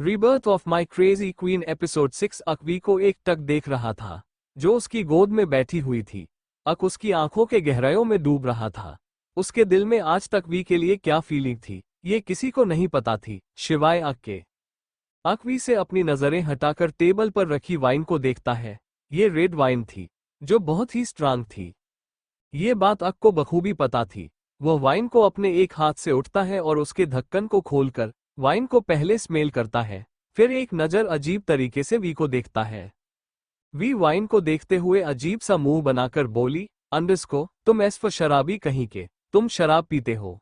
Rebirth of my crazy queen episode 6। अक we को एक टक देख रहा था जो उसकी गोद में बैठी हुई थी। अक उसकी आंखों के गहराइयों में डूब रहा था। उसके दिल में आज तक वी के लिए क्या फीलिंग थी ये किसी को नहीं पता थी शिवाय अक के। अक वी से अपनी नजरें हटाकर टेबल पर रखी वाइन को देखता है। ये रेड वाइन थी जो बहुत ही स्ट्रांग थी। ये बात अक को बखूबी पता थी। वह वाइन को अपने एक हाथ से उठता है और उसके ढक्कन को खोलकर वाइन को पहले स्मेल करता है, फिर एक नज़र अजीब तरीके से वी को देखता है। वी वाइन को देखते हुए अजीब सा मुंह बनाकर बोली, अंडरस्को तुम ऐसफ शराबी कहीं के, तुम शराब पीते हो।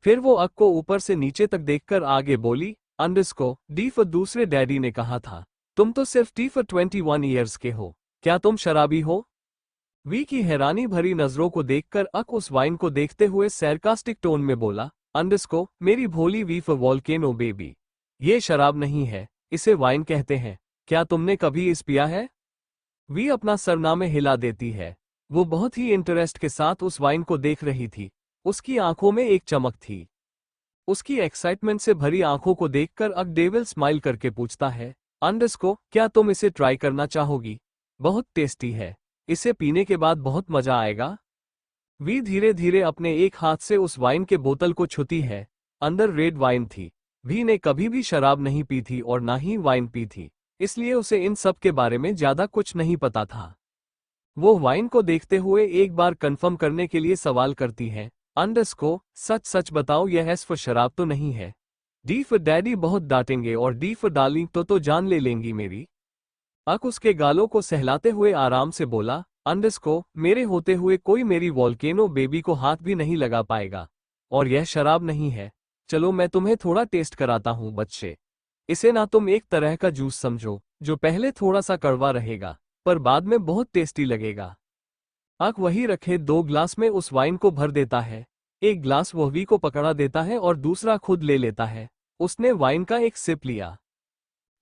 फिर वो अक को ऊपर से नीचे तक देखकर आगे बोली, अंडरस्को डी फॉर दूसरे डैडी ने कहा था, तुम तो सिर्फ टी फॉर 21 ईयर्स के हो, क्या तुम शराबी हो? वी की हैरानी भरी नजरों को देखकर अक उस वाइन को देखते हुए सैरकास्टिक टोन में बोला, अंडरस्को मेरी भोली वी फॉर वॉल्केनो बेबी, ये शराब नहीं है, इसे वाइन कहते हैं, क्या तुमने कभी इस पिया है? वी अपना सरनामे हिला देती है। वो बहुत ही इंटरेस्ट के साथ उस वाइन को देख रही थी। उसकी आंखों में एक चमक थी। उसकी एक्साइटमेंट से भरी आंखों को देखकर अक डेविल स्माइल करके पूछता है, अंडरस्को क्या तुम इसे ट्राई करना चाहोगी? बहुत टेस्टी है, इसे पीने के बाद बहुत मजा आएगा। वी धीरे धीरे अपने एक हाथ से उस वाइन के बोतल को छूती है। अंदर रेड वाइन थी। वी ने कभी भी शराब नहीं पी थी और ना ही वाइन पी थी, इसलिए उसे इन सब के बारे में ज्यादा कुछ नहीं पता था। वो वाइन को देखते हुए एक बार कंफर्म करने के लिए सवाल करती है, अंडरस्को सच सच बताओ यह एस फॉर शराब तो नहीं है? डी फॉर डैडी बहुत डांटेंगे और डी फॉर डार्लिंग तो जान ले लेंगी मेरी। अक उसके गालों को सहलाते हुए आराम से बोला, अंडरस्को मेरे होते हुए कोई मेरी वॉल्केनो बेबी को हाथ भी नहीं लगा पाएगा, और यह शराब नहीं है। चलो मैं तुम्हें थोड़ा टेस्ट कराता हूँ बच्चे। इसे ना तुम एक तरह का जूस समझो जो पहले थोड़ा सा कड़वा रहेगा पर बाद में बहुत टेस्टी लगेगा। अक वही रखे 2 ग्लास में उस वाइन को भर देता है। एक ग्लास वह वी को पकड़ा देता है और दूसरा खुद ले लेता है। उसने वाइन का एक सिप लिया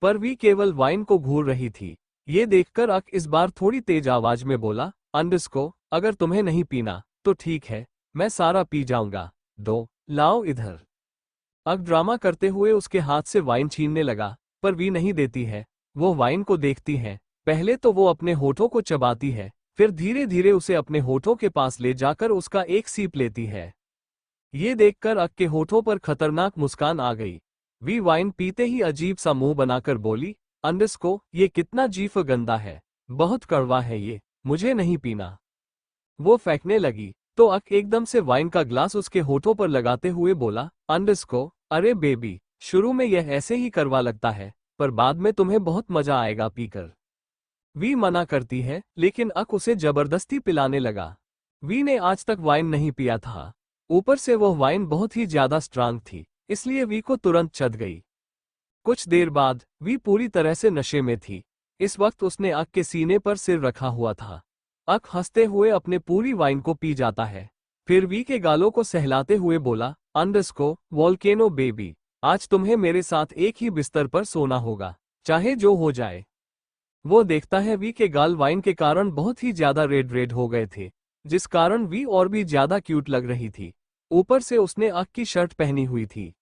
पर वी केवल वाइन को घूर रही थी। ये देखकर अक इस बार थोड़ी तेज आवाज में बोला, अंडरस्को अगर तुम्हें नहीं पीना तो ठीक है, मैं सारा पी जाऊंगा। दो लाओ इधर। अक ड्रामा करते हुए उसके हाथ से वाइन छीनने लगा पर वी नहीं देती है। वो वाइन को देखती है। पहले तो वो अपने होठों को चबाती है, फिर धीरे धीरे उसे अपने होठों के पास ले जाकर उसका एक सीप लेती है। ये देखकर अक के होठों पर खतरनाक मुस्कान आ गई। वी वाइन पीते ही अजीब सा मुंह बनाकर बोली, अंडरस्को ये कितना जीफ गंदा है, बहुत कड़वा है ये, मुझे नहीं पीना। वो फेंकने लगी तो अक एकदम से वाइन का ग्लास उसके होठों पर लगाते हुए बोला, अंडरस्को अरे बेबी शुरू में यह ऐसे ही करवा लगता है पर बाद में तुम्हें बहुत मजा आएगा पीकर। वी मना करती है लेकिन अक उसे जबरदस्ती पिलाने लगा। वी ने आज तक वाइन नहीं पिया था, ऊपर से वह वाइन बहुत ही ज्यादा स्ट्रांग थी, इसलिए वी को तुरंत चढ़ गई। कुछ देर बाद वी पूरी तरह से नशे में थी। इस वक्त उसने अक के सीने पर सिर रखा हुआ था। अक हंसते हुए अपने पूरी वाइन को पी जाता है। फिर वी के गालों को सहलाते हुए बोला, अंडरस्को वॉल्केनो बेबी आज तुम्हें मेरे साथ एक ही बिस्तर पर सोना होगा, चाहे जो हो जाए। वो देखता है वी के गाल वाइन के कारण बहुत ही ज्यादा रेड रेड हो गए थे, जिस कारण वी और भी ज्यादा क्यूट लग रही थी। ऊपर से उसने अक की शर्ट पहनी हुई थी।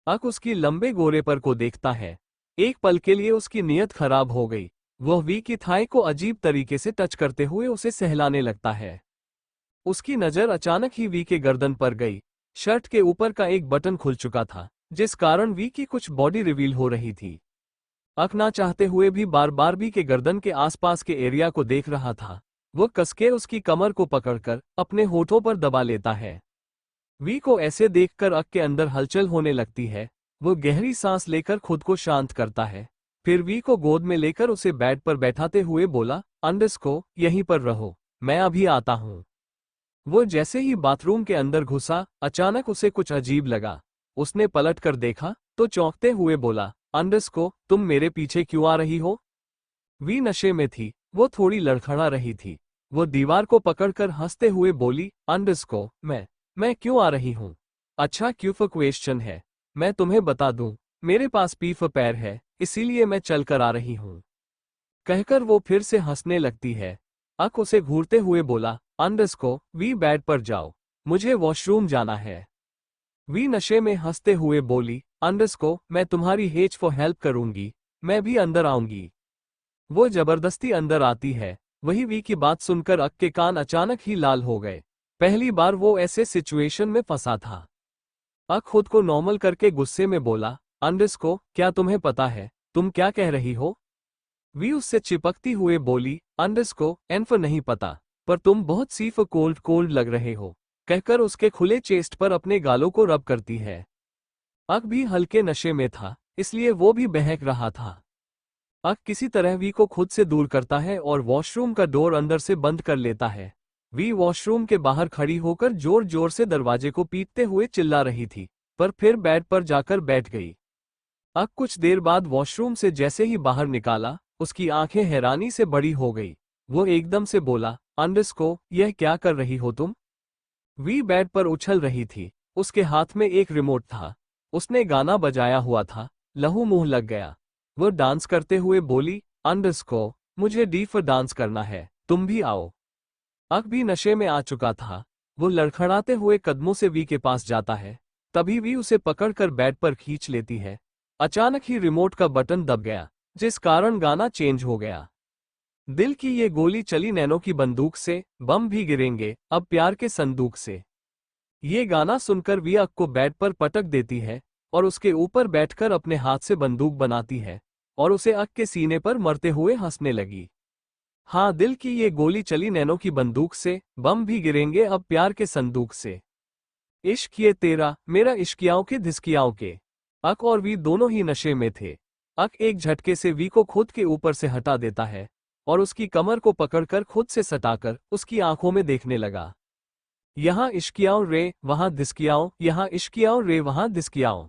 अक उसकी लंबे गोरे पर को देखता है। एक पल के लिए उसकी नीयत खराब हो गई। वह वी की थाई को अजीब तरीके से टच करते हुए उसे सहलाने लगता है। उसकी नजर अचानक ही वी के गर्दन पर गई। शर्ट के ऊपर का एक बटन खुल चुका था, जिस कारण वी की कुछ बॉडी रिवील हो रही थी। अक ना चाहते हुए भी बार बार वी के गर्दन के आसपास के एरिया को देख रहा था। वो कसके उसकी कमर को पकड़कर अपने होठों पर दबा लेता है। वी को ऐसे देखकर अक के अंदर हलचल होने लगती है। वो गहरी सांस लेकर खुद को शांत करता है। फिर वी को गोद में लेकर उसे बेड पर बैठाते हुए बोला, अंडरस्को यहीं पर रहो, मैं अभी आता हूँ। वो जैसे ही बाथरूम के अंदर घुसा, अचानक उसे कुछ अजीब लगा। उसने पलट कर देखा तो चौंकते हुए बोला, अंडरस्को तुम मेरे पीछे क्यों आ रही हो? वी नशे में थी, वो थोड़ी लड़खड़ा रही थी। वो दीवार को पकड़कर हंसते हुए बोली, अंडरस्को मैं क्यों आ रही हूँ? अच्छा क्यों फॉर क्वेश्चन है, मैं तुम्हें बता दूं, मेरे पास पी फॉर पैर है, इसीलिए मैं चल कर आ रही हूँ। कहकर वो फिर से हंसने लगती है। अक उसे घूरते हुए बोला, अंडरस्को वी बेड पर जाओ, मुझे वॉशरूम जाना है। वी नशे में हंसते हुए बोली, अंडरस्को, मैं तुम्हारी हेज फॉर हेल्प करूंगी, मैं भी अंदर आऊंगी। वो जबरदस्ती अंदर आती है। वही वी की बात सुनकर अक के कान अचानक ही लाल हो गए। पहली बार वो ऐसे सिचुएशन में फंसा था। अक खुद को नॉर्मल करके गुस्से में बोला, अंडरस्को, क्या तुम्हें पता है तुम क्या कह रही हो? वी उससे चिपकती हुए बोली, अंडरस्को, एनफ नहीं पता, पर तुम बहुत सीफ कोल्ड कोल्ड लग रहे हो, कहकर उसके खुले चेस्ट पर अपने गालों को रब करती है। अक भी हल्के नशे में था, इसलिए वो भी बहक रहा था। अक किसी तरह वी को खुद से दूर करता है और वॉशरूम का डोर अंदर से बंद कर लेता है। वी वॉशरूम के बाहर खड़ी होकर जोर जोर से दरवाजे को पीटते हुए चिल्ला रही थी, पर फिर बेड पर जाकर बैठ गई। अक कुछ देर बाद वॉशरूम से जैसे ही बाहर निकाला, उसकी आंखें हैरानी से बड़ी हो गई। वो एकदम से बोला, अंडरस्को, यह क्या कर रही हो तुम? वी बेड पर उछल रही थी। उसके हाथ में एक रिमोट था। उसने गाना बजाया हुआ था। लहू मुंह लग गया। वो डांस करते हुए बोली, अंडरस्को, मुझे डीप डांस करना है, तुम भी आओ। अक भी नशे में आ चुका था। वो लड़खड़ाते हुए कदमों से वी के पास जाता है। तभी वी उसे पकड़कर बेड पर खींच लेती है। अचानक ही रिमोट का बटन दब गया, जिस कारण गाना चेंज हो गया। दिल की ये गोली चली नैनो की बंदूक से, बम भी गिरेंगे अब प्यार के संदूक से। ये गाना सुनकर वी अक को बेड पर पटक देती है और उसके ऊपर बैठकर अपने हाथ से बंदूक बनाती है और उसे अक के सीने पर मरते हुए हंसने लगी। हाँ, दिल की ये गोली चली नैनो की बंदूक से, बम भी गिरेंगे अब प्यार के संदूक से। इश्क ये तेरा मेरा इश्कियाओं के धिसकियाओं के। अक और वी दोनों ही नशे में थे। अक एक झटके से वी को खुद के ऊपर से हटा देता है और उसकी कमर को पकड़कर खुद से सटाकर उसकी आंखों में देखने लगा। यहाँ इश्कियाओं रे वहां धिसकियाओं, यहाँ इश्कियाओं रे वहां धिसकियाओं।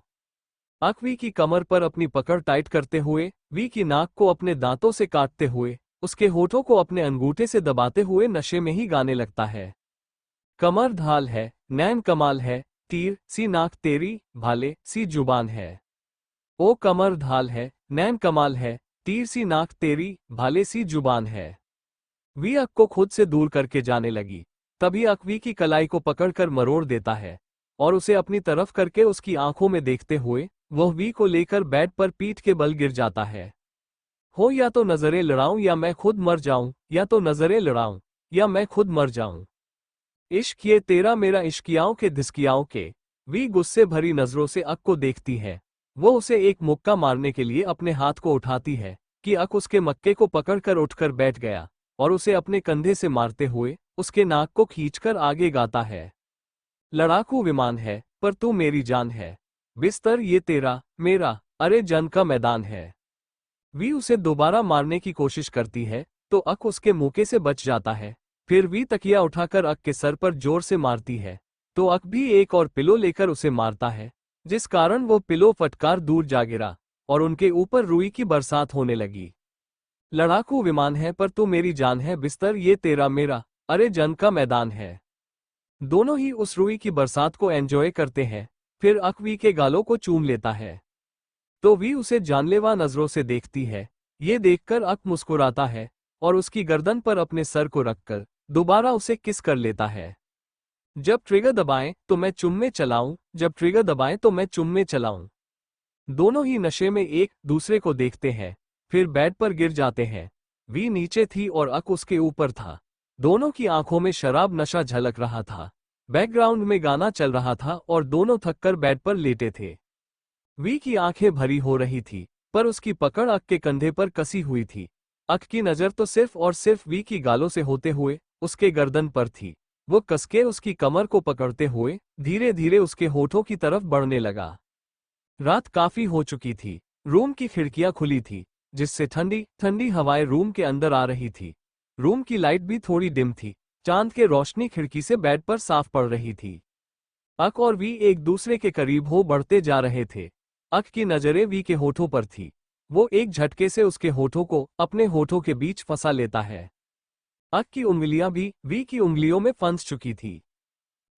अक वी की कमर पर अपनी पकड़ टाइट करते हुए, वी की नाक को अपने दांतों से काटते हुए, उसके होठों को अपने अंगूठे से दबाते हुए नशे में ही गाने लगता है। कमर ढाल है, नैन कमाल है, तीर सी नाक तेरी, भाले सी जुबान है। ओ कमर ढाल है, नैन कमाल है, तीर सी नाक तेरी, भाले सी जुबान है। वी अक को खुद से दूर करके जाने लगी। तभी अक वी की कलाई को पकड़कर मरोड़ देता है और उसे अपनी तरफ करके उसकी आंखों में देखते हुए वह वी को लेकर बेड पर पीठ के बल गिर जाता है। हो या तो नजरें लड़ाऊं या मैं खुद मर जाऊं, या तो नजरें लड़ाऊं या मैं खुद मर जाऊं। इश्क ये तेरा मेरा इश्कियाओं के धिसकियाओं के। वी गुस्से भरी नजरों से अक को देखती है। वो उसे एक मुक्का मारने के लिए अपने हाथ को उठाती है कि अक उसके मक्के को पकड़कर उठकर बैठ गया और उसे अपने कंधे से मारते हुए उसके नाक को खींचकर आगे गाता है। लड़ाकू विमान है पर तू मेरी जान है, बिस्तर ये तेरा मेरा, अरे जंग का मैदान है। वी उसे दोबारा मारने की कोशिश करती है तो अक उसके मुक्के से बच जाता है। फिर वी तकिया उठाकर अक के सर पर जोर से मारती है तो अक भी एक और पिलो लेकर उसे मारता है, जिस कारण वो पिलो फटकार दूर जा गिरा और उनके ऊपर रुई की बरसात होने लगी। लड़ाकू विमान है पर तू मेरी जान है, बिस्तर ये तेरा मेरा, अरे जंग का मैदान है। दोनों ही उस रुई की बरसात को एंजॉय करते हैं। फिर अक वी के गालों को चूम लेता है तो वी उसे जानलेवा नजरों से देखती है। ये देखकर अक मुस्कुराता है और उसकी गर्दन पर अपने सर को रखकर दोबारा उसे किस कर लेता है। जब ट्रिगर दबाएं तो मैं चुम्मे चलाऊं, जब ट्रिगर दबाएं तो मैं चुम्मे चलाऊं। दोनों ही नशे में एक दूसरे को देखते हैं, फिर बेड पर गिर जाते हैं। वी नीचे थी और अक उसके ऊपर था। दोनों की आंखों में शराब नशा झलक रहा था। बैकग्राउंड में गाना चल रहा था और दोनों थककर बेड पर लेटे थे। वी की आंखें भरी हो रही थी, पर उसकी पकड़ अक के कंधे पर कसी हुई थी। अक की नजर तो सिर्फ और सिर्फ वी की गालों से होते हुए उसके गर्दन पर थी। वो कसके उसकी कमर को पकड़ते हुए धीरे धीरे उसके होठों की तरफ बढ़ने लगा। रात काफी हो चुकी थी। रूम की खिड़कियां खुली थी, जिससे ठंडी ठंडी हवाएं रूम के अंदर आ रही थी। रूम की लाइट भी थोड़ी डिम थी। चांद के रोशनी खिड़की से बेड पर साफ पड़ रही थी। अक और वी एक दूसरे के करीब हो बढ़ते जा रहे थे। अक की नजरें वी के होठों पर थी। वो एक झटके से उसके होठों को अपने होठों के बीच फंसा लेता है। अक की उंगलियां भी वी की उंगलियों में फंस चुकी थी।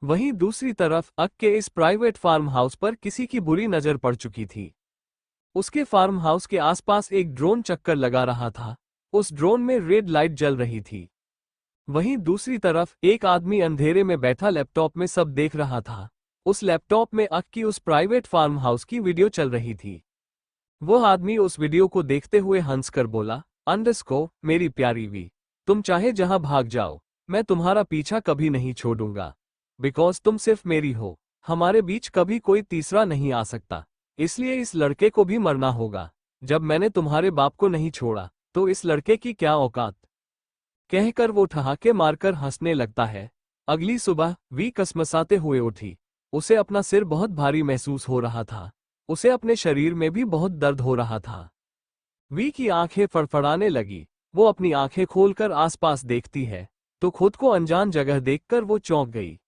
वहीं दूसरी तरफ अक के इस प्राइवेट फार्म हाउस पर किसी की बुरी नजर पड़ चुकी थी। उसके फार्म हाउस के आसपास एक ड्रोन चक्कर लगा रहा था। उस ड्रोन में रेड लाइट जल रही थी। वहीं दूसरी तरफ एक आदमी अंधेरे में बैठा लैपटॉप में सब देख रहा था। उस लैपटॉप में अक की उस प्राइवेट फार्म हाउस की वीडियो चल रही थी। वो आदमी उस वीडियो को देखते हुए हंसकर बोला, अंडरस्को मेरी प्यारी वी, तुम चाहे जहां भाग जाओ, मैं तुम्हारा पीछा कभी नहीं छोड़ूंगा। बिकॉज तुम सिर्फ मेरी हो, हमारे बीच कभी कोई तीसरा नहीं आ सकता, इसलिए इस लड़के को भी मरना होगा। जब मैंने तुम्हारे बाप को नहीं छोड़ा तो इस लड़के की क्या औकात। कहकर वो ठहाके मारकर हंसने लगता है। अगली सुबह वी कसमसाते हुए उठी। उसे अपना सिर बहुत भारी महसूस हो रहा था। उसे अपने शरीर में भी बहुत दर्द हो रहा था। वी की आंखें फड़फड़ाने लगी। वो अपनी आंखें खोलकर आसपास देखती है तो खुद को अनजान जगह देखकर वो चौंक गई।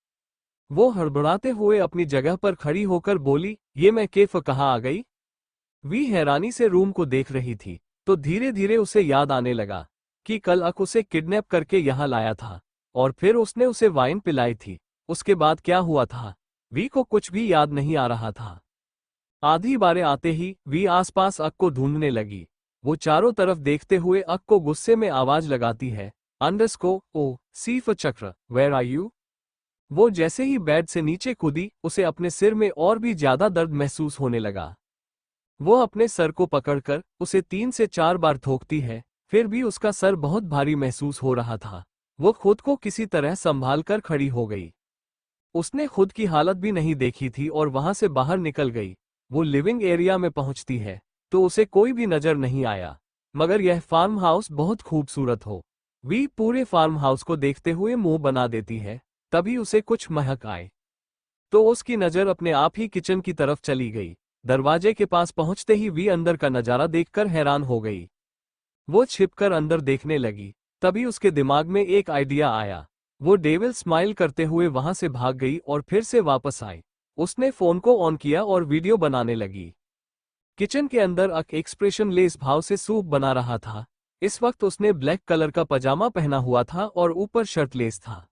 वो हड़बड़ाते हुए अपनी जगह पर खड़ी होकर बोली, ये मैं कैफ कहाँ आ गई। वी हैरानी से रूम को देख रही थी तो धीरे धीरे उसे याद आने लगा कि कल अक उसे किडनैप करके यहाँ लाया था और फिर उसने उसे वाइन पिलाई थी। उसके बाद क्या हुआ था, वी को कुछ भी याद नहीं आ रहा था। आधी बारें आते ही वी आसपास अक को ढूंढने लगी। वो चारों तरफ देखते हुए अक को गुस्से में आवाज लगाती है, अंडरस्को ओ सीफ चक्र वेयर आर यू। वो जैसे ही बेड से नीचे कूदी उसे अपने सिर में और भी ज्यादा दर्द महसूस होने लगा। वो अपने सर को पकड़कर उसे 3 से 4 बार ठोकती है, फिर भी उसका सर बहुत भारी महसूस हो रहा था। वो खुद को किसी तरह संभाल कर खड़ी हो गई। उसने खुद की हालत भी नहीं देखी थी और वहां से बाहर निकल गई। वो लिविंग एरिया में पहुंचती है तो उसे कोई भी नजर नहीं आया, मगर यह फार्म हाउस बहुत खूबसूरत हो। वी पूरे फार्म हाउस को देखते हुए मुंह बना देती है। तभी उसे कुछ महक आए तो उसकी नजर अपने आप ही किचन की तरफ चली गई। दरवाजे के पास पहुंचते ही वी अंदर का नजारा देखकर हैरान हो गई। वो छिपकर अंदर देखने लगी। तभी उसके दिमाग में एक आइडिया आया। वो डेविल स्माइल करते हुए वहां से भाग गई और फिर से वापस आई। उसने फोन को ऑन किया और वीडियो बनाने लगी। किचन के अंदर अक एक्सप्रेशन लेस भाव से सूप बना रहा था। इस वक्त उसने ब्लैक कलर का पजामा पहना हुआ था और ऊपर शर्ट लेस था।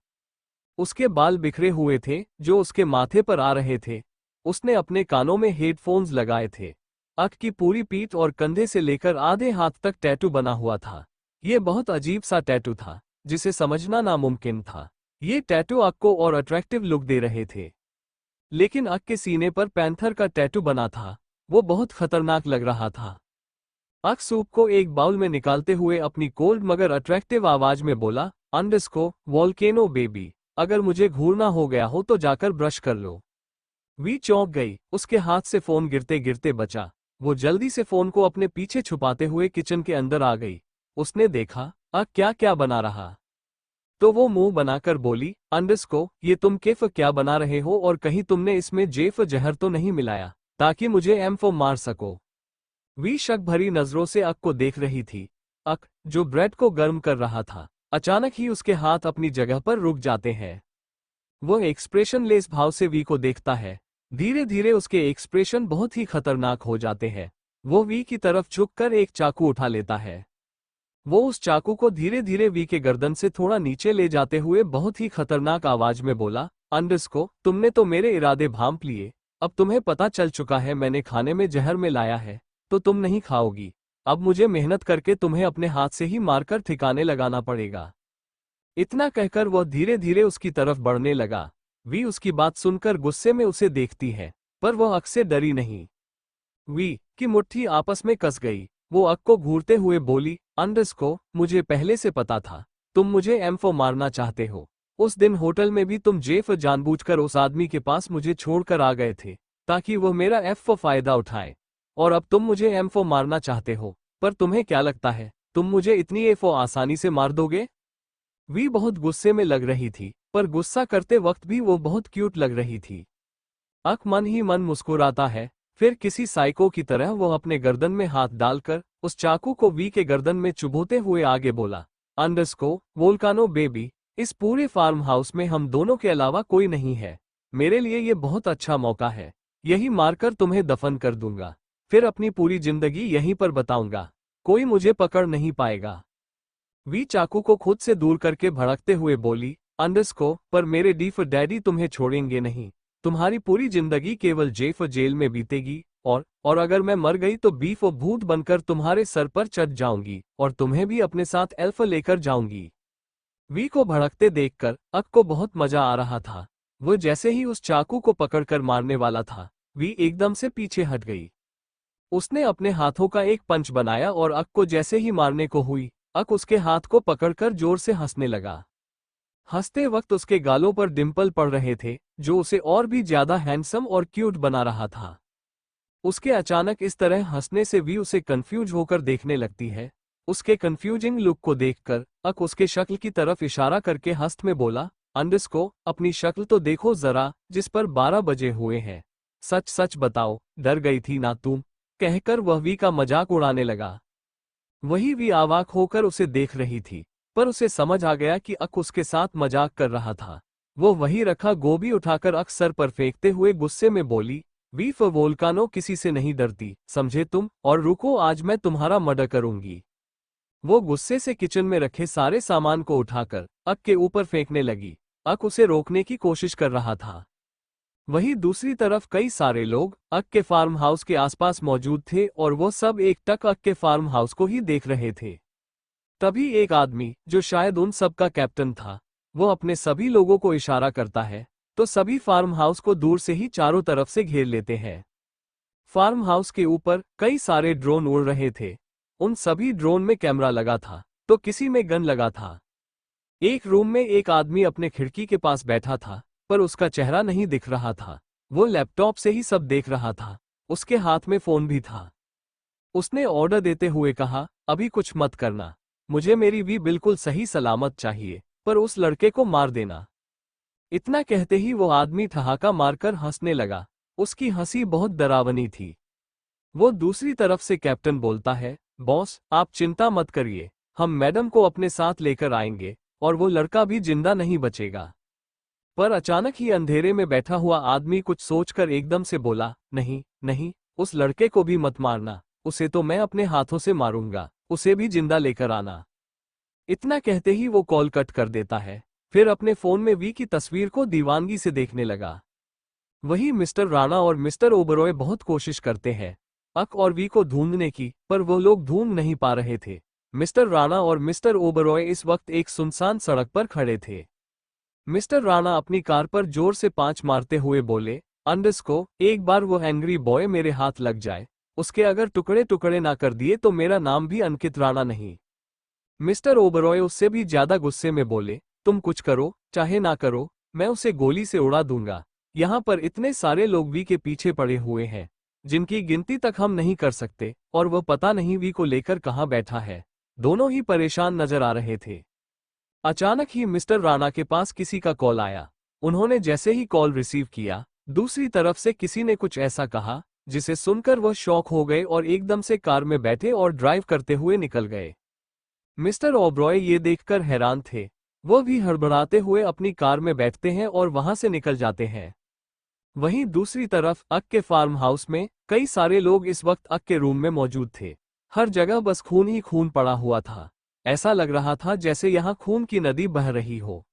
उसके बाल बिखरे हुए थे जो उसके माथे पर आ रहे थे। उसने अपने कानों में हेडफोन्स लगाए थे। अक की पूरी पीठ और कंधे से लेकर आधे हाथ तक टैटू बना हुआ था। ये बहुत अजीब सा टैटू था जिसे समझना नामुमकिन था। ये टैटू अक को और अट्रैक्टिव लुक दे रहे थे। लेकिन अक के सीने पर पैंथर का टैटू बना था। वो बहुत खतरनाक लग रहा था। अक सूप को एक बाउल में निकालते हुए अपनी कोल्ड मगर अट्रैक्टिव आवाज में बोला, अंडरस्को वॉल्केनो बेबी, अगर मुझे घूरना हो गया हो तो जाकर ब्रश कर लो। वी चौंक गई। उसके हाथ से फोन गिरते गिरते बचा। वो जल्दी से फोन को अपने पीछे छुपाते हुए किचन के अंदर आ गई। उसने देखा क्या क्या बना रहा तो वो मुंह बनाकर बोली, अंडरस्को ये तुम केफ क्या बना रहे हो और कहीं तुमने इसमें जेफ जहर तो नहीं मिलाया ताकि मुझे एम्फो मार सको। वी शक भरी नजरों से अक को देख रही थी। अक जो ब्रेड को गर्म कर रहा था, अचानक ही उसके हाथ अपनी जगह पर रुक जाते हैं। वो एक्सप्रेशन लेस भाव से वी को देखता है। धीरे धीरे उसके एक्सप्रेशन बहुत ही खतरनाक हो जाते हैं। वो वी की तरफ झुककर एक चाकू उठा लेता है। वो उस चाकू को धीरे धीरे वी के गर्दन से थोड़ा नीचे ले जाते हुए बहुत ही खतरनाक आवाज में बोला, अंडरस्को तुमने तो मेरे इरादे भांप लिए। अब तुम्हें पता चल चुका है मैंने खाने में जहर मिलाया है तो तुम नहीं खाओगी। अब मुझे मेहनत करके तुम्हें अपने हाथ से ही मारकर ठिकाने लगाना पड़ेगा। इतना कहकर वह धीरे धीरे उसकी तरफ बढ़ने लगा। वी उसकी बात सुनकर गुस्से में उसे देखती है पर वह अक से डरी नहीं। वी की मुट्ठी आपस में कस गई। वो अक को घूरते हुए बोली, अंडरस्को मुझे पहले से पता था तुम मुझे एम्फो मारना चाहते हो। उस दिन होटल में भी तुम जेफ जानबूझकर उस आदमी के पास मुझे छोड़कर आ गए थे ताकि वह मेरा एफो फायदा उठाए। और अब तुम मुझे एम्फो मारना चाहते हो, पर तुम्हें क्या लगता है तुम मुझे इतनी एफो आसानी से मार दोगे। वी बहुत गुस्से में लग रही थी पर गुस्सा करते वक्त भी वो बहुत क्यूट लग रही थी। अक मन ही मन मुस्कुराता है। फिर किसी साइको की तरह वो अपने गर्दन में हाथ डालकर उस चाकू को वी के गर्दन में चुभोते हुए आगे बोला, अंडरस्को वोल्कानो बेबी, इस पूरे फार्म हाउस में हम दोनों के अलावा कोई नहीं है। मेरे लिए ये बहुत अच्छा मौका है। यही मारकर तुम्हें दफन कर दूंगा, फिर अपनी पूरी जिंदगी यहीं पर बताऊंगा। कोई मुझे पकड़ नहीं पाएगा। वी चाकू को खुद से दूर करके भड़कते हुए बोली, अंडरस्को पर मेरे डीफ डैडी तुम्हें छोड़ेंगे नहीं। तुम्हारी पूरी जिंदगी केवल जेफ जेल में बीतेगी और अगर मैं मर गई तो बीफ और भूत बनकर तुम्हारे सर पर चढ़ जाऊंगी और तुम्हें भी अपने साथ एल्फ लेकर जाऊंगी। वी को भड़कते देखकर अक को बहुत मजा आ रहा था। वो जैसे ही उस चाकू को पकड़कर मारने वाला था, वी एकदम से पीछे हट गई। उसने अपने हाथों का एक पंच बनाया और अक को जैसे ही मारने को हुई, अक उसके हाथ को पकड़कर जोर से हंसने लगा। हंसते वक्त उसके गालों पर डिंपल पड़ रहे थे, जो उसे और भी ज्यादा हैंडसम और क्यूट बना रहा था। उसके अचानक इस तरह हंसने से वी उसे कंफ्यूज होकर देखने लगती है। उसके कंफ्यूजिंग लुक को देखकर अक उसके शक्ल की तरफ इशारा करके हंस में बोला, अंडरस्को, अपनी शक्ल तो देखो जरा, जिस पर 12 बजे हुए हैं। सच सच बताओ, डर गई थी ना तुम? कहकर वह वी का मजाक उड़ाने लगा। वही वी अवाक होकर उसे देख रही थी, पर उसे समझ आ गया कि अक उसके साथ मजाक कर रहा था। वो वही रखा गोभी उठाकर अक सर पर फेंकते हुए गुस्से में बोली, वी वोल्कानो किसी से नहीं डरती, समझे तुम? और रुको, आज मैं तुम्हारा मर्डर करूंगी। वो गुस्से से किचन में रखे सारे सामान को उठाकर अक के ऊपर फेंकने लगी। अक उसे रोकने की कोशिश कर रहा था। वहीं दूसरी तरफ कई सारे लोग अक के फार्म हाउस के आसपास मौजूद थे और वो सब एकटक अक के फार्म हाउस को ही देख रहे थे। तभी एक आदमी, जो शायद उन सब का कैप्टन था, वो अपने सभी लोगों को इशारा करता है, तो सभी फार्म हाउस को दूर से ही चारों तरफ से घेर लेते हैं। फार्म हाउस के ऊपर कई सारे ड्रोन उड़ रहे थे। उन सभी ड्रोन में कैमरा लगा था, तो किसी में गन लगा था। एक रूम में एक आदमी अपने खिड़की के पास बैठा था, पर उसका चेहरा नहीं दिख रहा था। वो लैपटॉप से ही सब देख रहा था। उसके हाथ में फोन भी था। उसने ऑर्डर देते हुए कहा, अभी कुछ मत करना, मुझे मेरी वी बिल्कुल सही सलामत चाहिए, पर उस लड़के को मार देना। इतना कहते ही वो आदमी ठहाका मारकर हंसने लगा। उसकी हंसी बहुत डरावनी थी। वो दूसरी तरफ से कैप्टन बोलता है, बॉस, आप चिंता मत करिए, हम मैडम को अपने साथ लेकर आएंगे और वो लड़का भी जिंदा नहीं बचेगा। पर अचानक ही अंधेरे में बैठा हुआ आदमी कुछ सोचकर एकदम से बोला, नहीं नहीं, उस लड़के को भी मत मारना, उसे तो मैं अपने हाथों से मारूंगा, उसे भी जिंदा लेकर आना। इतना कहते ही वो कॉल कट कर देता है। फिर अपने फोन में वी की तस्वीर को दीवानगी से देखने लगा। वही मिस्टर राणा और मिस्टर ओबरॉय बहुत कोशिश करते हैं अक और वी को ढूंढने की, पर वो लोग ढूंढ नहीं पा रहे थे। मिस्टर राणा और मिस्टर ओबरॉय इस वक्त एक सुनसान सड़क पर खड़े थे। मिस्टर राणा अपनी कार पर जोर से 5 मारते हुए बोले, अंडरस्को, एक बार वो एंग्री बॉय मेरे हाथ लग जाए, उसके अगर टुकड़े टुकड़े ना कर दिए तो मेरा नाम भी अंकित राणा नहीं। मिस्टर ओबरॉय उससे भी ज्यादा गुस्से में बोले, तुम कुछ करो चाहे ना करो, मैं उसे गोली से उड़ा दूंगा। यहाँ पर इतने सारे लोग वी के पीछे पड़े हुए हैं, जिनकी गिनती तक हम नहीं कर सकते, और वह पता नहीं वी को लेकर कहाँ बैठा है। दोनों ही परेशान नजर आ रहे थे। अचानक ही मिस्टर राणा के पास किसी का कॉल आया। उन्होंने जैसे ही कॉल रिसीव किया, दूसरी तरफ से किसी ने कुछ ऐसा कहा, जिसे सुनकर वह शॉक हो गए और एकदम से कार में बैठे और ड्राइव करते हुए निकल गए। मिस्टर ओबरॉय ये देखकर हैरान थे। वह भी हड़बड़ाते हुए अपनी कार में बैठते हैं और वहां से निकल जाते हैं। वहीं दूसरी तरफ अक के फार्म हाउस में कई सारे लोग इस वक्त अक के रूम में मौजूद थे। हर जगह बस खून ही खून पड़ा हुआ था। ऐसा लग रहा था जैसे यहाँ खून की नदी बह रही हो।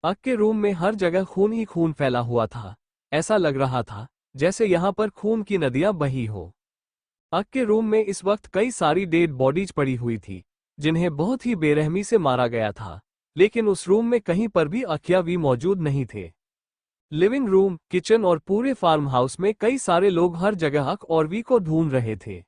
अक के रूम में हर जगह खून ही खून फैला हुआ था। ऐसा लग रहा था जैसे यहाँ पर खून की नदियां बही हो। अक के रूम में इस वक्त कई सारी डेड बॉडीज पड़ी हुई थी, जिन्हें बहुत ही बेरहमी से मारा गया था। लेकिन उस रूम में कहीं पर भी अक या वी मौजूद नहीं थे। लिविंग रूम, किचन और पूरे फार्म हाउस में कई सारे लोग हर जगह अक और वी को ढूंढ रहे थे।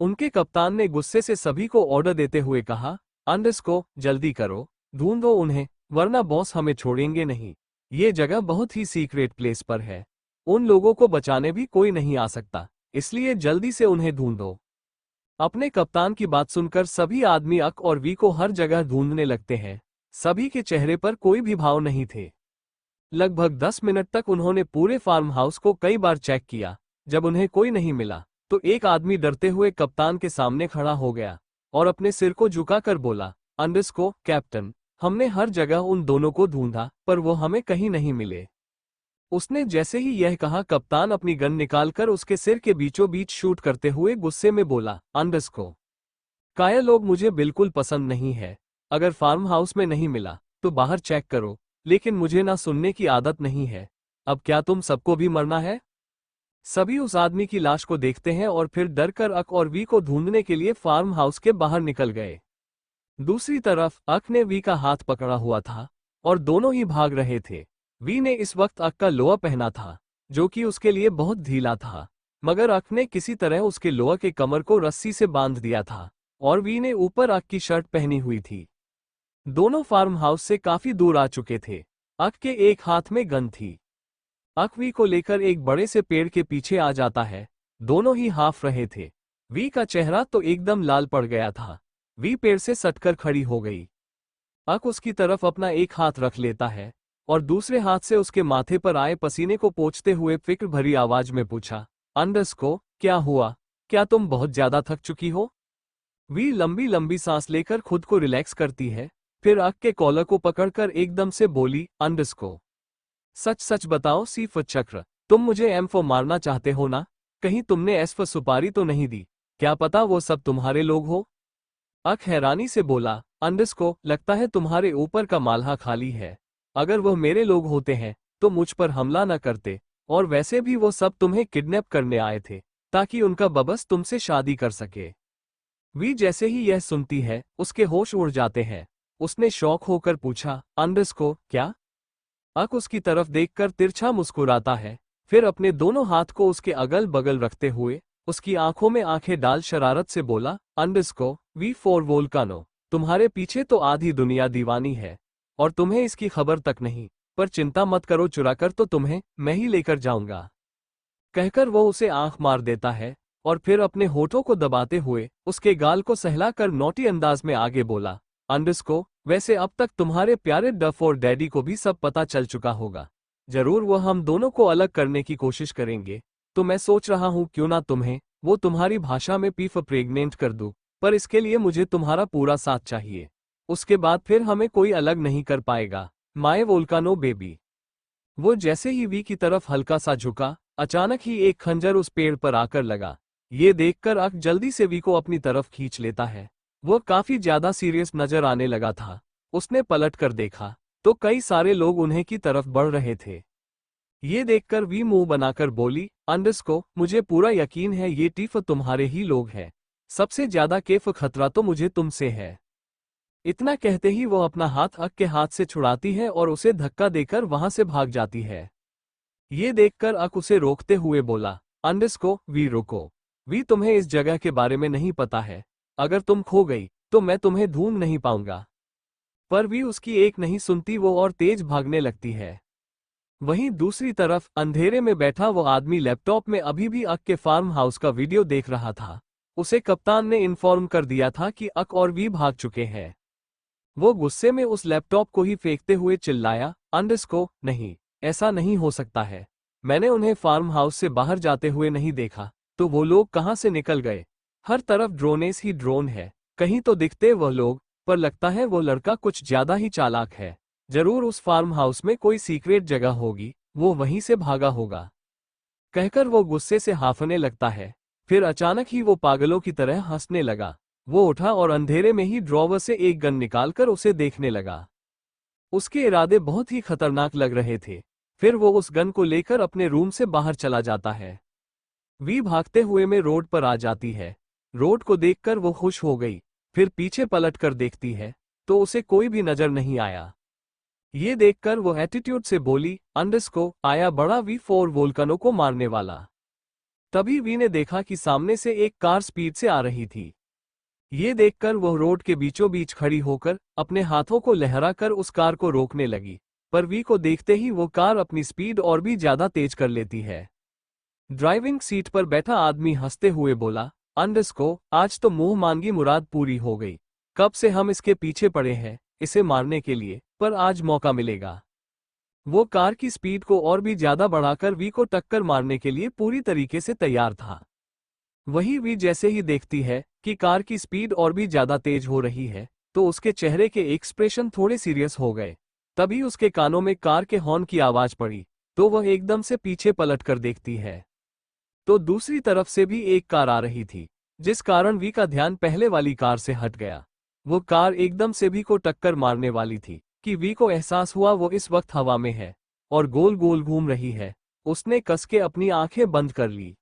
उनके कप्तान ने गुस्से से सभी को ऑर्डर देते हुए कहा, अंडरस्को, जल्दी करो, ढूंढो उन्हें, वरना बॉस हमें छोड़ेंगे नहीं। ये जगह बहुत ही सीक्रेट प्लेस पर है। उन लोगों को बचाने भी कोई नहीं आ सकता, इसलिए जल्दी से उन्हें ढूंढो। अपने कप्तान की बात सुनकर सभी आदमी अक और वी को हर जगह ढूंढने लगते हैं। सभी के चेहरे पर कोई भी भाव नहीं थे। लगभग 10 मिनट तक उन्होंने पूरे फार्म हाउस को कई बार चेक किया। जब उन्हें कोई नहीं मिला, तो एक आदमी डरते हुए कप्तान के सामने खड़ा हो गया और अपने सिर को झुकाकर बोला, अंडरस्को, कैप्टन, हमने हर जगह उन दोनों को ढूंढा, पर वो हमें कहीं नहीं मिले। उसने जैसे ही यह कहा, कप्तान अपनी गन निकालकर उसके सिर के बीचों बीच शूट करते हुए गुस्से में बोला, अंडरस्को, कायर लोग मुझे बिल्कुल पसंद नहीं है। अगर फार्म हाउस में नहीं मिला तो बाहर चेक करो, लेकिन मुझे ना सुनने की आदत नहीं है। अब क्या तुम सबको भी मरना है? सभी उस आदमी की लाश को देखते हैं और फिर डर कर अक और वी को ढूंढने के लिए फार्म हाउस के बाहर निकल गए। दूसरी तरफ अक ने वी का हाथ पकड़ा हुआ था और दोनों ही भाग रहे थे। वी ने इस वक्त अक का लोअर पहना था, जो कि उसके लिए बहुत ढीला था, मगर अक ने किसी तरह उसके लोअर के कमर को रस्सी से बांध दिया था, और वी ने ऊपर अक की शर्ट पहनी हुई थी। दोनों फार्म हाउस से काफी दूर आ चुके थे। अक के एक हाथ में गन थी। अक वी को लेकर एक बड़े से पेड़ के पीछे आ जाता है। दोनों ही हाफ रहे थे। वी का चेहरा तो एकदम लाल पड़ गया था। वी पेड़ से सटकर खड़ी हो गई। अक उसकी तरफ अपना एक हाथ रख लेता है और दूसरे हाथ से उसके माथे पर आए पसीने को पोंछते हुए फिक्र भरी आवाज में पूछा, अंडरस्को, क्या हुआ? क्या तुम बहुत ज्यादा थक चुकी हो? वी लंबी लंबी सांस लेकर खुद को रिलैक्स करती है, फिर अक के कॉलर को पकड़कर एकदम से बोली, अंडरस्को, सच सच बताओ सीफत चक्र, तुम मुझे एम4 मारना चाहते हो ना? कहीं तुमने एस पर सुपारी तो नहीं दी? क्या पता वो सब तुम्हारे लोग हो? अक हैरानी से बोला, अंडरस्को, लगता है तुम्हारे ऊपर का मालहा खाली है। अगर वह मेरे लोग होते हैं तो मुझ पर हमला न करते, और वैसे भी वो सब तुम्हें किडनैप करने आए थे ताकि उनका बबस तुमसे शादी कर सके। वी जैसे ही यह सुनती है उसके होश उड़ जाते हैं। उसने शौक होकर पूछा, अंडरस्को, क्या? अक उसकी तरफ देखकर तिरछा मुस्कुराता है, फिर अपने दोनों हाथ को उसके अगल बगल रखते हुए उसकी आंखों में आंखें डाल शरारत से बोला, अंडरस्को, वी फॉर वोल्कानो, तुम्हारे पीछे तो आधी दुनिया दीवानी है और तुम्हें इसकी खबर तक नहीं, पर चिंता मत करो, चुराकर तो तुम्हें मैं ही लेकर जाऊंगा। कहकर वो उसे आंख मार देता है और फिर अपने होठों को दबाते हुए उसके गाल को सहलाकर नोटी अंदाज में आगे बोला, अंडरस्को, वैसे अब तक तुम्हारे प्यारे डफ और डैडी को भी सब पता चल चुका होगा। जरूर वो हम दोनों को अलग करने की कोशिश करेंगे, तो मैं सोच रहा हूं क्यों ना तुम्हें वो तुम्हारी भाषा में पीफ प्रेग्नेंट कर दूं, पर इसके लिए मुझे तुम्हारा पूरा साथ चाहिए। उसके बाद फिर हमें कोई अलग नहीं कर पाएगा, माय वोल्कानो बेबी। वो जैसे ही वी की तरफ हल्का सा झुका, अचानक ही एक खंजर उस पेड़ पर आकर लगा। ये देखकर अक जल्दी से वी को अपनी तरफ खींच लेता है। वह काफी ज्यादा सीरियस नजर आने लगा था। उसने पलट कर देखा तो कई सारे लोग उन्हें की तरफ बढ़ रहे थे। ये देखकर वी मुंह बनाकर बोली, अंडरस्को, मुझे पूरा यकीन है ये टीफ तुम्हारे ही लोग हैं। सबसे ज्यादा केफ खतरा तो मुझे तुमसे है। इतना कहते ही वो अपना हाथ अक के हाथ से छुड़ाती है और उसे धक्का देकर वहां से भाग जाती है। ये देखकर अक उसे रोकते हुए बोला, अंडरस्को, वी रुको। वी तुम्हें इस जगह के बारे में नहीं पता है। अगर तुम खो गई तो मैं तुम्हें ढूंढ नहीं पाऊंगा। पर वी उसकी एक नहीं सुनती, वो और तेज भागने लगती है। वहीं दूसरी तरफ अंधेरे में बैठा वो आदमी लैपटॉप में अभी भी अक के फार्म हाउस का वीडियो देख रहा था। उसे कप्तान ने इन्फॉर्म कर दिया था कि अक और वी भाग चुके हैं। वो गुस्से में उस लैपटॉप को ही फेंकते हुए चिल्लाया, अंडरस्को, नहीं, ऐसा नहीं हो सकता है। मैंने उन्हें फार्म हाउस से बाहर जाते हुए नहीं देखा, तो वो लोग कहां से निकल गए? हर तरफ ड्रोनेस ही ड्रोन है, कहीं तो दिखते वह लोग, पर लगता है वो लड़का कुछ ज्यादा ही चालाक है। जरूर उस फार्म हाउस में कोई सीक्रेट जगह होगी, वो वहीं से भागा होगा। कहकर वो गुस्से से हांफने लगता है। फिर अचानक ही वो पागलों की तरह हंसने लगा। वो उठा और अंधेरे में ही ड्रॉवर से एक गन निकालकर उसे देखने लगा। उसके इरादे बहुत ही खतरनाक लग रहे थे। फिर वो उस गन को लेकर अपने रूम से बाहर चला जाता है। वी भागते हुए में रोड पर आ जाती है। रोड को देखकर वो खुश हो गई। फिर पीछे पलट कर देखती है तो उसे कोई भी नजर नहीं आया। ये देखकर वो एटीट्यूड से बोली, अंडरस्को, आया बड़ा वी फोर वोल्कनों को मारने वाला। तभी वी ने देखा कि सामने से एक कार स्पीड से आ रही थी। ये देखकर वह रोड के बीचों बीच खड़ी होकर अपने हाथों को लहराकर उस कार को रोकने लगी, पर वी को देखते ही वो कार अपनी स्पीड और भी ज्यादा तेज कर लेती है। ड्राइविंग सीट पर बैठा आदमी हंसते हुए बोला, अंडरस्को, आज तो मुंह मांगी मुराद पूरी हो गई। कब से हम इसके पीछे पड़े हैं इसे मारने के लिए, पर आज मौका मिलेगा। वो कार की स्पीड को और भी ज्यादा बढ़ाकर वी को टक्कर मारने के लिए पूरी तरीके से तैयार था। वही वी जैसे ही देखती है कि कार की स्पीड और भी ज्यादा तेज हो रही है, तो उसके चेहरे के एक्सप्रेशन थोड़े सीरियस हो गए। तभी उसके कानों में कार के हॉर्न की आवाज पड़ी, तो वह एकदम से पीछे पलट कर देखती है। तो दूसरी तरफ से भी एक कार आ रही थी, जिस कारण वी का ध्यान पहले वाली कार से हट गया। वो कार एकदम से वी को टक्कर मारने वाली थी कि वी को एहसास हुआ वो इस वक्त हवा में है और गोल गोल घूम रही है। उसने कस के अपनी आंखें बंद कर ली।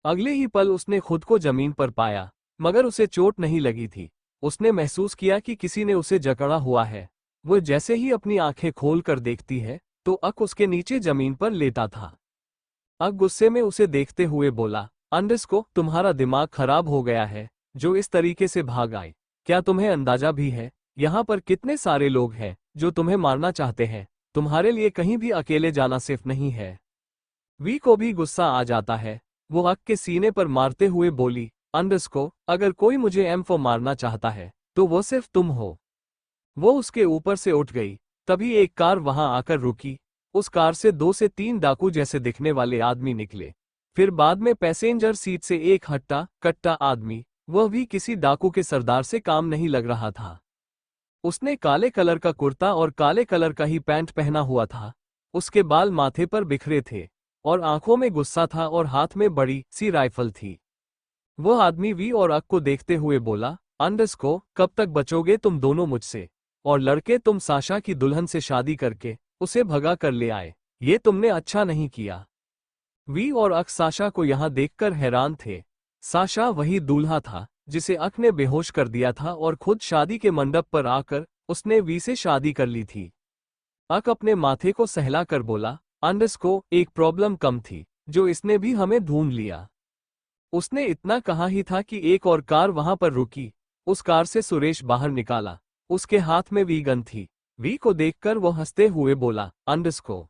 अगले ही पल उसने खुद को जमीन पर पाया, मगर उसे चोट नहीं लगी थी। उसने महसूस किया कि किसी ने उसे जकड़ा हुआ है। वो जैसे ही अपनी आंखें खोल कर देखती है तो अक उसके नीचे जमीन पर लेटा था। अक गुस्से में उसे देखते हुए बोला, अंडरस्को, तुम्हारा दिमाग खराब हो गया है जो इस तरीके से भाग आए। क्या तुम्हें अंदाजा भी है यहाँ पर कितने सारे लोग हैं जो तुम्हें मारना चाहते हैं? तुम्हारे लिए कहीं भी अकेले जाना सेफ नहीं है। वी को भी गुस्सा आ जाता है। वो अक के सीने पर मारते हुए बोली, अंडरस्को, अगर कोई मुझे एम4 मारना चाहता है तो वो सिर्फ तुम हो। वो उसके ऊपर से उठ गई। तभी एक कार वहां आकर रुकी। उस कार से 2 से 3 डाकू जैसे दिखने वाले आदमी निकले। फिर बाद में पैसेंजर सीट से एक हट्टा कट्टा आदमी, वह भी किसी डाकू के सरदार से काम नहीं लग रहा था। उसने काले कलर का कुर्ता और काले कलर का ही पैंट पहना हुआ था। उसके बाल माथे पर बिखरे थे और आंखों में गुस्सा था और हाथ में बड़ी सी राइफल थी। वह आदमी वी और अक को देखते हुए बोला, अंडरस्को, कब तक बचोगे तुम दोनों मुझसे? और लड़के, तुम साशा की दुल्हन से शादी करके उसे भगा कर ले आए। ये तुमने अच्छा नहीं किया। वी और अक साशा को यहां देखकर हैरान थे। साशा वही दूल्हा था जिसे अक ने बेहोश कर दिया था और खुद शादी के मंडप पर आकर उसने वी से शादी कर ली थी। अक अपने माथे को सहलाकर बोला, अंडरस्को, एक प्रॉब्लम कम थी जो इसने भी हमें ढूंढ लिया। उसने इतना कहा ही था कि एक और कार वहां पर रुकी। उस कार से सुरेश बाहर निकाला। उसके हाथ में वी गन थी। वी को देखकर वो हंसते हुए बोला, अंडरस्को,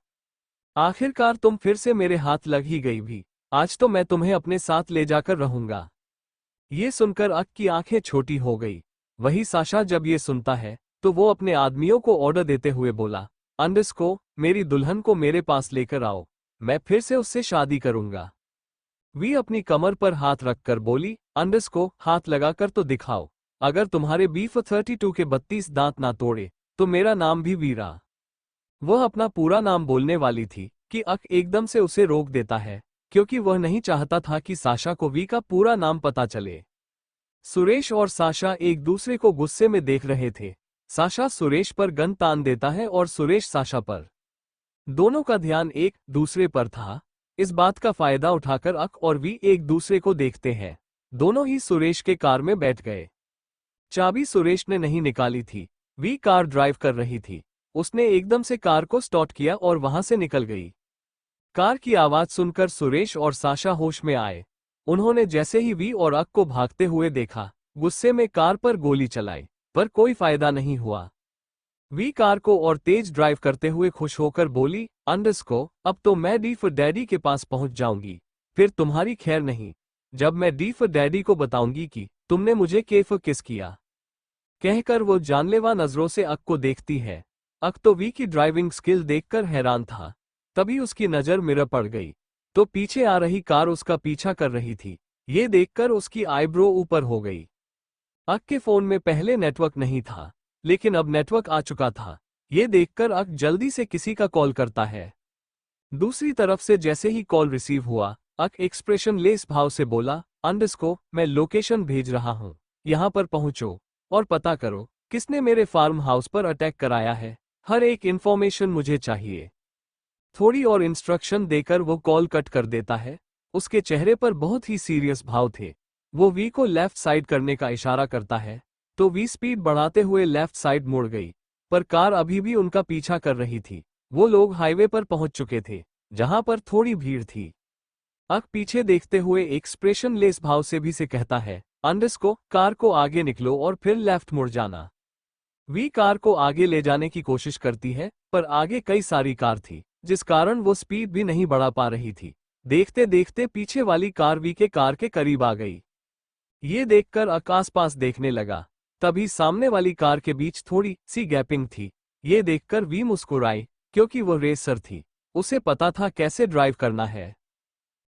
आखिरकार तुम फिर से मेरे हाथ लग ही गई भी। आज तो मैं तुम्हें अपने साथ ले जाकर रहूंगा। ये सुनकर अक की आंखें छोटी हो गई। वही साशा जब ये सुनता है तो वो अपने आदमियों को ऑर्डर देते हुए बोला, अंडरस्को, मेरी दुल्हन को मेरे पास लेकर आओ, मैं फिर से उससे शादी करूंगा। वी अपनी कमर पर हाथ रखकर बोली, अंडरस्को, हाथ लगाकर तो दिखाओ। अगर तुम्हारे B-32 के 32 दांत ना तोड़े तो मेरा नाम भी वीरा। वह अपना पूरा नाम बोलने वाली थी कि अक एकदम से उसे रोक देता है क्योंकि वह नहीं चाहता था कि साशा को वी का पूरा नाम पता चले। सुरेश और साशा एक दूसरे को गुस्से में देख रहे थे। साशा सुरेश पर गन तान देता है और सुरेश साशा पर। दोनों का ध्यान एक दूसरे पर था। इस बात का फायदा उठाकर अक और वी एक दूसरे को देखते हैं। दोनों ही सुरेश के कार में बैठ गए। चाबी सुरेश ने नहीं निकाली थी। वी कार ड्राइव कर रही थी। उसने एकदम से कार को स्टार्ट किया और वहां से निकल गई। कार की आवाज सुनकर सुरेश और साशा होश में आए। उन्होंने जैसे ही वी और अक को भागते हुए देखा, गुस्से में कार पर गोली चलाई, पर कोई फायदा नहीं हुआ। वी कार को और तेज ड्राइव करते हुए खुश होकर बोली, अंडरस्को, अब तो मैं डी फॉर डैडी के पास पहुंच जाऊंगी, फिर तुम्हारी खैर नहीं। जब मैं डी फॉर डैडी को बताऊंगी कि तुमने मुझे केफ किस किया। कहकर वो जानलेवा नजरों से अक को देखती है। अक तो वी की ड्राइविंग स्किल देखकर हैरान था। तभी उसकी नजर मिरर पड़ गई तो पीछे आ रही कार उसका पीछा कर रही थी। ये देखकर उसकी आईब्रो ऊपर हो गई। अक के फोन में पहले नेटवर्क नहीं था, लेकिन अब नेटवर्क आ चुका था। ये देखकर अक जल्दी से किसी का कॉल करता है। दूसरी तरफ से जैसे ही कॉल रिसीव हुआ, अक एक्सप्रेशन लेस भाव से बोला, अंडरस्को, मैं लोकेशन भेज रहा हूं, यहां पर पहुंचो और पता करो किसने मेरे फार्म हाउस पर अटैक कराया है। हर एक इंफॉर्मेशन मुझे चाहिए। थोड़ी और इंस्ट्रक्शन देकर वो कॉल कट कर देता है। उसके चेहरे पर बहुत ही सीरियस भाव थे। वो वी को लेफ्ट साइड करने का इशारा करता है तो वी स्पीड बढ़ाते हुए लेफ्ट साइड मुड़ गई, पर कार अभी भी उनका पीछा कर रही थी। वो लोग हाईवे पर पहुंच चुके थे जहां पर थोड़ी भीड़ थी। अक पीछे देखते हुए एक्सप्रेशन लेस भाव से भी से कहता है, अंडरस्को, कार को आगे निकलो और फिर लेफ्ट मुड़ जाना। वी कार को आगे ले जाने की कोशिश करती है, पर आगे कई सारी कार थी जिस कारण वो स्पीड भी नहीं बढ़ा पा रही थी। देखते देखते पीछे वाली कार वी के कार के करीब आ गई। ये देखकर अक आसपास देखने लगा। तभी सामने वाली कार के बीच थोड़ी सी गैपिंग थी। ये देखकर वी मुस्कुराई क्योंकि वो रेसर थी, उसे पता था कैसे ड्राइव करना है।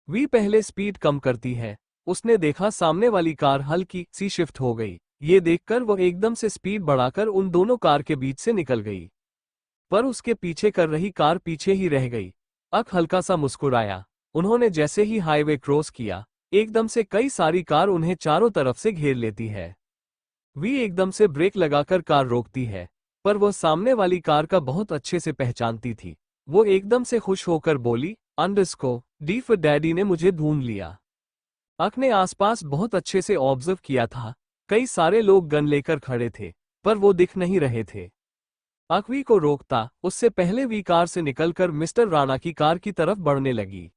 वी पहले स्पीड कम करती है। उसने देखा सामने वाली कार हल्की सी शिफ्ट हो गई। ये देखकर वो एकदम से स्पीड बढ़ाकर उन दोनों कार के बीच से निकल गई, पर उसके पीछे कर रही कार पीछे ही रह गई। अक हल्का सा मुस्कुराया। उन्होंने जैसे ही हाईवे क्रॉस किया, एकदम से कई सारी कार उन्हें चारों तरफ से घेर लेती है। वी एकदम से ब्रेक लगाकर कार रोकती है, पर वह सामने वाली कार का बहुत अच्छे से पहचानती थी। वो एकदम से खुश होकर बोली, अंडरस्को, डी फॉर डैडी ने मुझे ढूंढ लिया। अक ने आसपास बहुत अच्छे से ऑब्जर्व किया था। कई सारे लोग गन लेकर खड़े थे, पर वो दिख नहीं रहे थे। अक वी को रोकता उससे पहले वी कार से निकलकर मिस्टर राणा की कार की तरफ बढ़ने लगी।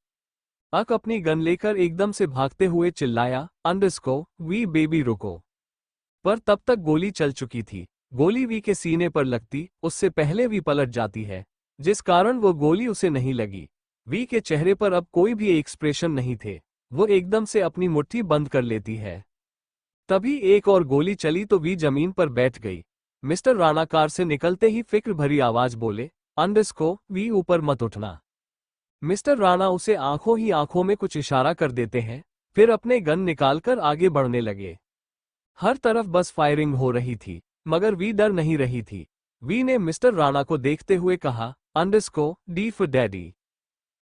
अक अपनी गन लेकर एकदम से भागते हुए चिल्लाया, अंडरस्को वी बेबी रुको। पर तब तक गोली चल चुकी थी। गोली वी के सीने पर लगती उससे पहले वी पलट जाती है, जिस कारण वो गोली उसे नहीं लगी। वी के चेहरे पर अब कोई भी एक्सप्रेशन नहीं थे। वो एकदम से अपनी मुट्ठी बंद कर लेती है। तभी एक और गोली चली तो वी जमीन पर बैठ गई। मिस्टर राणा कार से निकलते ही फिक्र भरी आवाज बोले, अंडरस्को वी ऊपर मत उठना। मिस्टर राणा उसे आंखों ही आंखों में कुछ इशारा कर देते हैं, फिर अपने गन निकालकर आगे बढ़ने लगे। हर तरफ बस फायरिंग हो रही थी, मगर वी डर नहीं रही थी। वी ने मिस्टर राणा को देखते हुए कहा, अंडरस्को डी फॉर डैडी।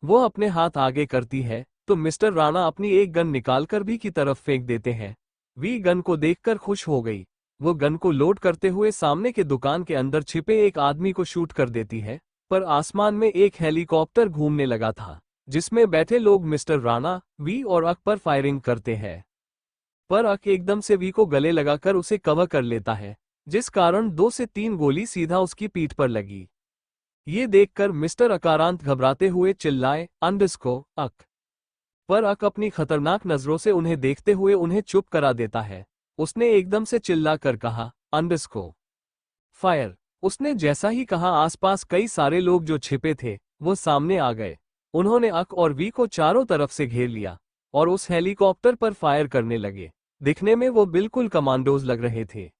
वो अपने हाथ आगे करती है तो मिस्टर राणा अपनी एक गन निकालकर वी की तरफ फेंक देते हैं। वी गन को देखकर खुश हो गई। वो गन को लोड करते हुए सामने के दुकान के अंदर छिपे एक आदमी को शूट कर देती है, पर आसमान में एक हेलीकॉप्टर घूमने लगा था, जिसमें बैठे लोग मिस्टर राणा, वी और अक पर फायरिंग करते हैं। पर अक एकदम से वी को गले लगाकर उसे कवर कर लेता है, जिस कारण 2 से 3 गोली सीधा उसकी पीठ पर लगी। ये देखकर मिस्टर अकारांत घबराते हुए चिल्लाए, अंडरस्को अक। पर अक अपनी खतरनाक नजरों से उन्हें देखते हुए उन्हें चुप करा देता है। उसने एकदम से चिल्ला कर कहा, अंडरस्को फायर। उसने जैसा ही कहा आसपास कई सारे लोग जो छिपे थे वो सामने आ गए। उन्होंने अक और वी को चारों तरफ से घेर लिया और उस हेलीकॉप्टर पर फायर करने लगे। दिखने में वो बिल्कुल कमांडोज लग रहे थे।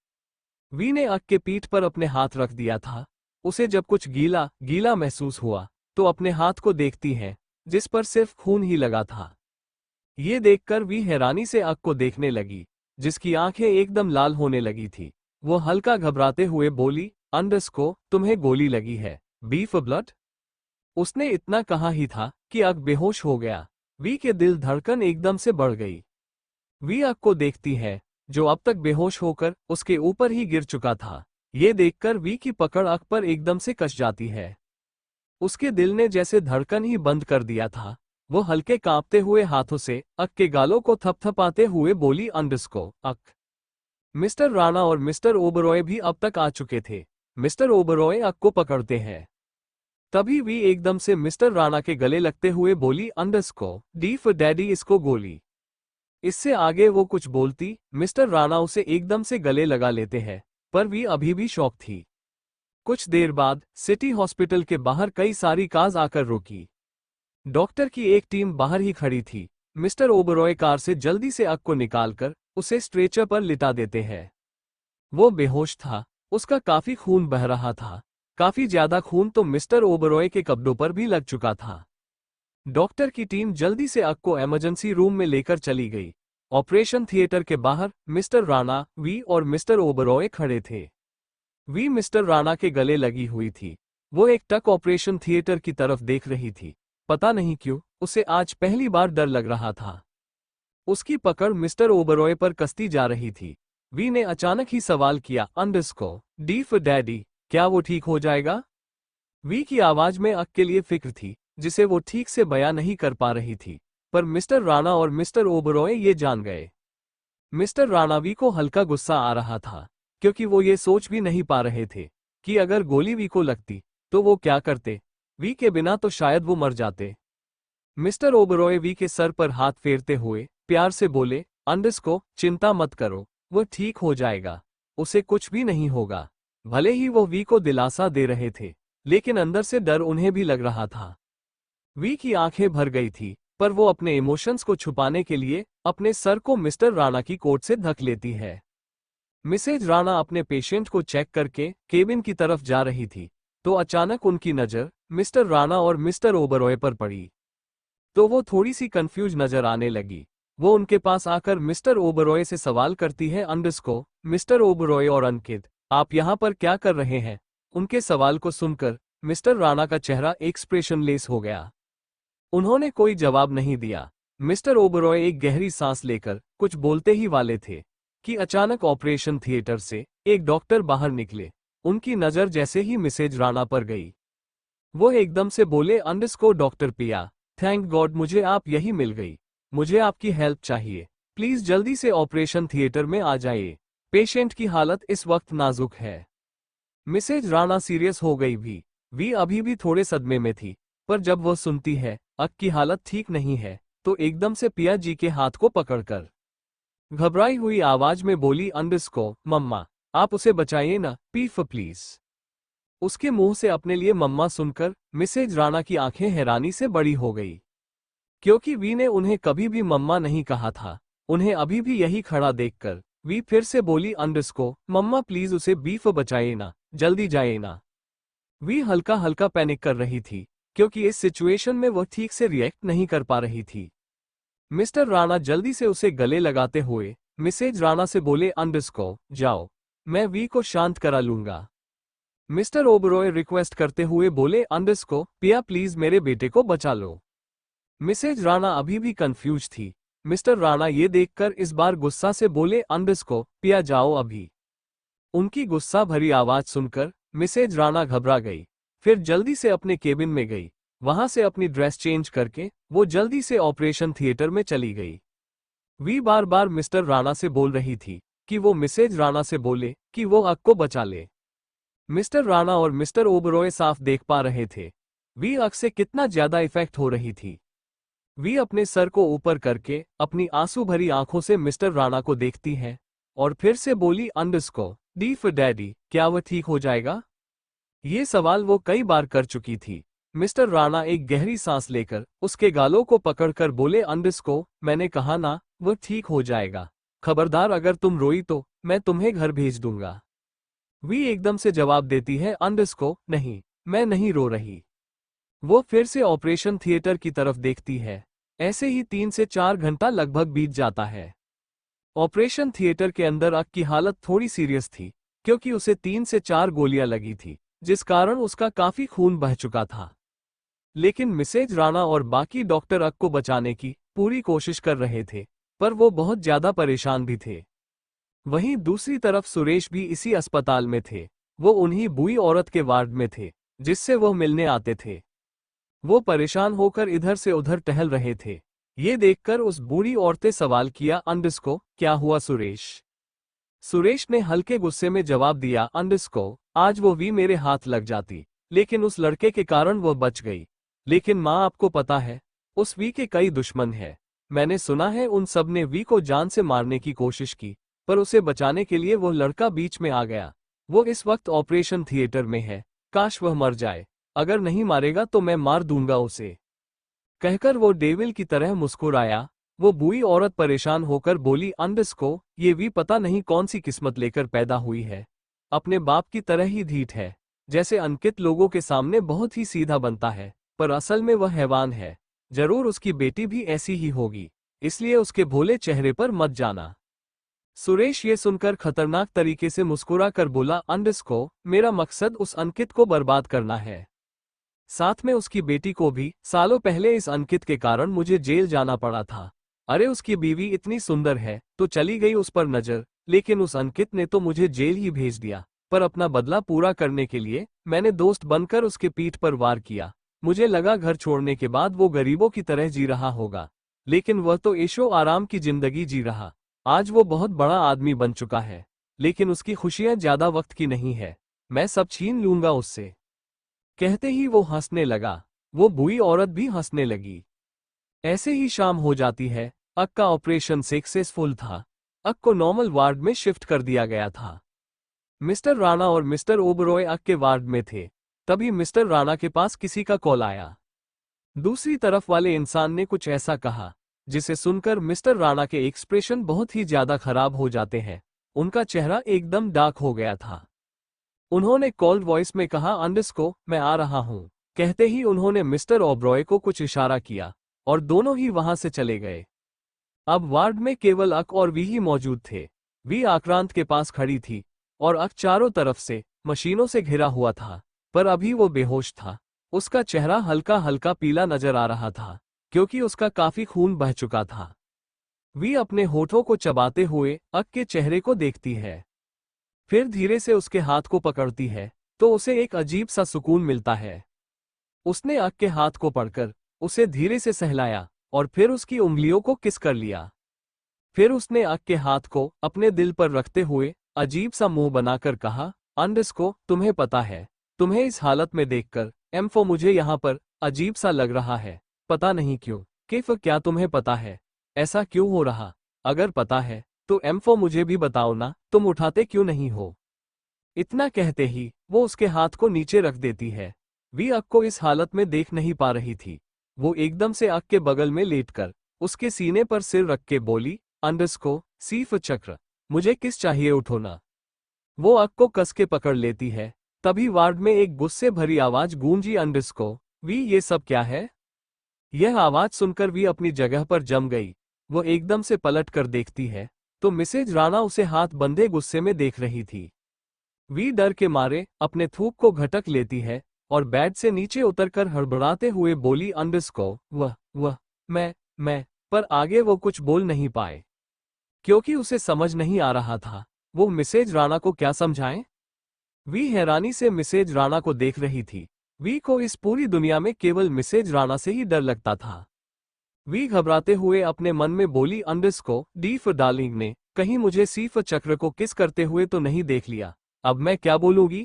वी ने अक के पीठ पर अपने हाथ रख दिया था। उसे जब कुछ गीला गीला महसूस हुआ तो अपने हाथ को देखती है, जिस पर सिर्फ खून ही लगा था। ये देखकर वी हैरानी से अक को देखने लगी, जिसकी आंखें एकदम लाल होने लगी थी। वो हल्का घबराते हुए बोली, अंडरस्को तुम्हें गोली लगी है, बी फॉर ब्लड। उसने इतना कहा ही था कि अक बेहोश हो गया। वी के दिल धड़कन एकदम से बढ़ गई। वी अक को देखती है, जो अब तक बेहोश होकर उसके ऊपर ही गिर चुका था। ये देखकर वी की पकड़ अक पर एकदम से कस जाती है। उसके दिल ने जैसे धड़कन ही बंद कर दिया था। वो हल्के कांपते हुए हाथों से अक के गालों को थपथपाते हुए बोली, अंडरस्को अक। मिस्टर राणा और मिस्टर ओबरॉय भी अब तक आ चुके थे। मिस्टर ओबरॉय अक को पकड़ते हैं। तभी वी एकदम से मिस्टर राणा के गले लगते हुए बोली, अंडरस्को डी फॉर डैडी इसको गोली। इससे आगे वो कुछ बोलती, मिस्टर राणा उसे एकदम से गले लगा लेते हैं, पर वी अभी भी शॉक थी। कुछ देर बाद सिटी हॉस्पिटल के बाहर कई सारी कार्स आकर रुकी। डॉक्टर की एक टीम बाहर ही खड़ी थी। मिस्टर ओबरॉय कार से जल्दी से अक को निकालकर उसे स्ट्रेचर पर लिटा देते हैं। वो बेहोश था, उसका काफी खून बह रहा था। काफी ज्यादा खून तो मिस्टर ओबरॉय के कपड़ों पर भी लग चुका था। डॉक्टर की टीम जल्दी से अक को इमरजेंसी रूम में लेकर चली गई। ऑपरेशन थिएटर के बाहर मिस्टर राणा, वी और मिस्टर ओबरॉय खड़े थे। वी मिस्टर राणा के गले लगी हुई थी। वो एक टक ऑपरेशन थिएटर की तरफ देख रही थी। पता नहीं क्यों उसे आज पहली बार डर लग रहा था। उसकी पकड़ मिस्टर ओबरॉय पर कसती जा रही थी। वी ने अचानक ही सवाल किया, अंडरस्को डी फॉर डैडी, क्या वो ठीक हो जाएगा? वी की आवाज में अक के लिए फिक्र थी, जिसे वो ठीक से बयां नहीं कर पा रही थी, पर मिस्टर राणा और मिस्टर ओबरॉय ये जान गए। मिस्टर राणा वी को हल्का गुस्सा आ रहा था, क्योंकि वो ये सोच भी नहीं पा रहे थे कि अगर गोली वी को लगती तो वो क्या करते। वी के बिना तो शायद वो मर जाते। मिस्टर ओबरॉय वी के सर पर हाथ फेरते हुए प्यार से बोले, अंडरस्को चिंता मत करो, वो ठीक हो जाएगा, उसे कुछ भी नहीं होगा। भले ही वो वी को दिलासा दे रहे थे, लेकिन अंदर से डर उन्हें भी लग रहा था। वी की आंखें भर गई थी, पर वो अपने इमोशंस को छुपाने के लिए अपने सर को मिस्टर राणा की कोट से ढक लेती है। मिसेज राणा अपने पेशेंट को चेक करके केबिन की तरफ जा रही थी, तो अचानक उनकी नज़र मिस्टर राणा और मिस्टर ओबरॉय पर पड़ी। तो वो थोड़ी सी कंफ्यूज नजर आने लगी। वो उनके पास आकर मिस्टर ओबरॉय से सवाल करती है, अंडरस्को मिस्टर ओबरॉय और अंकित, आप यहाँ पर क्या कर रहे हैं? उनके सवाल को सुनकर मिस्टर राणा का चेहरा एक्सप्रेशनलेस हो गया। उन्होंने कोई जवाब नहीं दिया। मिस्टर ओबरॉय एक गहरी सांस लेकर कुछ बोलते ही वाले थे कि अचानक ऑपरेशन थिएटर से एक डॉक्टर बाहर निकले। उनकी नज़र जैसे ही मिसेज राणा पर गई, वो एकदम से बोले, अंडरस्को डॉक्टर पिया, थैंक गॉड मुझे आप यही मिल गई। मुझे आपकी हेल्प चाहिए, प्लीज जल्दी से ऑपरेशन थिएटर में आ जाइए। पेशेंट की हालत इस वक्त नाजुक है। मिसेज राणा सीरियस हो गई भी। वी अभी भी थोड़े सदमे में थी, पर जब वह सुनती है अक की हालत ठीक नहीं है, तो एकदम से पिया जी के हाथ को पकड़कर घबराई हुई आवाज में बोली, अंडरस्को मम्मा, आप उसे बचाइए ना, पीफ प्लीज। उसके मुंह से अपने लिए मम्मा सुनकर मिसेज राणा की आंखें हैरानी से बड़ी हो गई, क्योंकि वी ने उन्हें कभी भी मम्मा नहीं कहा था। उन्हें अभी भी यही खड़ा देखकर वी फिर से बोली, अंडरस्को मम्मा प्लीज उसे बीफ बचाइए ना, जल्दी जाइए ना। वी हल्का हल्का पैनिक कर रही थी, क्योंकि इस सिचुएशन में वह ठीक से रिएक्ट नहीं कर पा रही थी। मिस्टर राणा जल्दी से उसे गले लगाते हुए मिसेज राणा से बोले, अंडरस्को जाओ, मैं वी को शांत करा लूंगा। मिस्टर ओबरॉय रिक्वेस्ट करते हुए बोले, अंडरस्को पिया प्लीज मेरे बेटे को बचा लो। मिसेज राणा अभी भी कंफ्यूज थी। मिस्टर राणा ये देखकर इस बार गुस्सा से बोले, अंडरस्को पिया जाओ अभी। उनकी गुस्सा भरी आवाज सुनकर मिसेज राणा घबरा गई, फिर जल्दी से अपने केबिन में गई। वहां से अपनी ड्रेस चेंज करके वो जल्दी से ऑपरेशन थिएटर में चली गई। वी बार बार मिस्टर राणा से बोल रही थी कि वो मिसेज राणा से बोले कि वो अक को बचा ले। मिस्टर राणा और मिस्टर ओबरॉय साफ देख पा रहे थे वी अक से कितना ज्यादा इफेक्ट हो रही थी। वी अपने सर को ऊपर करके अपनी आंसू भरी आंखों से मिस्टर राणा को देखती है और फिर से बोली, अंडरस्को डी फॉर डैडी, क्या वह ठीक हो जाएगा? ये सवाल वो कई बार कर चुकी थी। मिस्टर राणा एक गहरी सांस लेकर उसके गालों को पकड़कर बोले, अंडरस्को मैंने कहा ना वह ठीक हो जाएगा। खबरदार अगर तुम रोई तो मैं तुम्हें घर भेज दूंगा। वी एकदम से जवाब देती है, अंडरस्को नहीं, मैं नहीं रो रही। वो फिर से ऑपरेशन थिएटर की तरफ देखती है। ऐसे ही 3 से 4 घंटा लगभग बीत जाता है। ऑपरेशन थिएटर के अंदर अक की हालत थोड़ी सीरियस थी, क्योंकि उसे 3 से 4 गोलियां लगी थी, जिस कारण उसका काफी खून बह चुका था। लेकिन मिसेज राणा और बाकी डॉक्टर अक को बचाने की पूरी कोशिश कर रहे थे, पर वो बहुत ज्यादा परेशान भी थे। वहीं दूसरी तरफ सुरेश भी इसी अस्पताल में थे। वो उन्हीं बूढ़ी औरत के वार्ड में थे जिससे वो मिलने आते थे। वो परेशान होकर इधर से उधर टहल रहे थे। ये देखकर उस बूढ़ी औरत ने सवाल किया, अंडरस्को क्या हुआ सुरेश? सुरेश ने हल्के गुस्से में जवाब दिया, अंडरस्को आज वो वी मेरे हाथ लग जाती, लेकिन उस लड़के के कारण वो बच गई। लेकिन माँ आपको पता है उस वी के कई दुश्मन हैं। मैंने सुना है उन सब ने वी को जान से मारने की कोशिश की, पर उसे बचाने के लिए वो लड़का बीच में आ गया। वो इस वक्त ऑपरेशन थिएटर में है। काश वह मर जाए। अगर नहीं मारेगा तो मैं मार दूंगा उसे। कहकर वो डेविल की तरह मुस्कुराया। वो बूढ़ी औरत परेशान होकर बोली, अंडरस्को ये भी पता नहीं कौन सी किस्मत लेकर पैदा हुई है। अपने बाप की तरह ही ढीठ है। जैसे अंकित लोगों के सामने बहुत ही सीधा बनता है, पर असल में वह हैवान है। जरूर उसकी बेटी भी ऐसी ही होगी, इसलिए उसके भोले चेहरे पर मत जाना। सुरेश ये सुनकर खतरनाक तरीके से मुस्कुरा कर बोला, अंडरस्को मेरा मकसद उस अंकित को बर्बाद करना है, साथ में उसकी बेटी को भी। सालों पहले इस अंकित के कारण मुझे जेल जाना पड़ा था। अरे उसकी बीवी इतनी सुंदर है तो चली गई उस पर नजर, लेकिन उस अंकित ने तो मुझे जेल ही भेज दिया। पर अपना बदला पूरा करने के लिए मैंने दोस्त बनकर उसके पीठ पर वार किया। मुझे लगा घर छोड़ने के बाद वो गरीबों की तरह जी रहा होगा, लेकिन वह तो ऐशो आराम की जिंदगी जी रहा। आज वो बहुत बड़ा आदमी बन चुका है, लेकिन उसकी खुशियां ज्यादा वक्त की नहीं है। मैं सब छीन लूंगा उससे। कहते ही वो हंसने लगा। वो बूढ़ी औरत भी हंसने लगी। ऐसे ही शाम हो जाती है। अक का ऑपरेशन सक्सेसफुल था। अक को नॉर्मल वार्ड में शिफ्ट कर दिया गया था। मिस्टर राणा और मिस्टर ओबरॉय अक के वार्ड में थे। तभी मिस्टर राणा के पास किसी का कॉल आया। दूसरी तरफ वाले इंसान ने कुछ ऐसा कहा जिसे सुनकर मिस्टर राणा के एक्सप्रेशन बहुत ही ज्यादा खराब हो जाते हैं। उनका चेहरा एकदम डार्क हो गया था। उन्होंने कॉल्ड वॉइस में कहा, अंडरस्को मैं आ रहा हूं। कहते ही उन्होंने मिस्टर ओबरॉय को कुछ इशारा किया और दोनों ही वहां से चले गए। अब वार्ड में केवल अक और वी ही मौजूद थे। वी आक्रांत के पास खड़ी थी और अक चारों तरफ से मशीनों से घिरा हुआ था, पर अभी वो बेहोश था। उसका चेहरा हल्का हल्का पीला नजर आ रहा था, क्योंकि उसका काफी खून बह चुका था। वी अपने होठों को चबाते हुए अक के चेहरे को देखती है, फिर धीरे से उसके हाथ को पकड़ती है तो उसे एक अजीब सा सुकून मिलता है। उसने अक के हाथ को पकड़कर उसे धीरे से सहलाया और फिर उसकी उंगलियों को किस कर लिया। फिर उसने अक के हाथ को अपने दिल पर रखते हुए अजीब सा मुंह बनाकर कहा, अंडरस्को तुम्हें पता है, तुम्हें इस हालत में देखकर एम्फो मुझे यहाँ पर अजीब सा लग रहा है, पता नहीं क्यों। किफ क्या तुम्हें पता है ऐसा क्यों हो रहा? अगर पता है तो एम्फो मुझे भी बताओ ना, तुम उठाते क्यों नहीं हो? इतना कहते ही वो उसके हाथ को नीचे रख देती है। वी अक को इस हालत में देख नहीं पा रही थी। वो एकदम से अक के बगल में लेटकर उसके सीने पर सिर रख के बोली, अंडरस्को सीफ चक्र, मुझे किस चाहिए, उठो ना। वो अक को कस के पकड़ लेती है। तभी वार्ड में एक गुस्से भरी आवाज गूंजी, अंडरस्को वी ये सब क्या है? यह आवाज सुनकर वी अपनी जगह पर जम गई। वो एकदम से पलट कर देखती है तो मिसेज राणा उसे हाथ बंधे गुस्से में देख रही थी। वी डर के मारे अपने थूक को घटक लेती है और बेड से नीचे उतरकर हड़बड़ाते हुए बोली, अंडरस्को वह मैं पर आगे वो कुछ बोल नहीं पाए क्योंकि उसे समझ नहीं आ रहा था वो मिसेज राणा को क्या समझाएं। वी हैरानी से मिसेज राणा को देख रही थी। वी को इस पूरी दुनिया में केवल मिसेज राणा से ही डर लगता था। वी घबराते हुए अपने मन में बोली, अंडरस्को डीफ डार्लिंग ने कहीं मुझे सीफ चक्र को किस करते हुए तो नहीं देख लिया, अब मैं क्या बोलूंगी?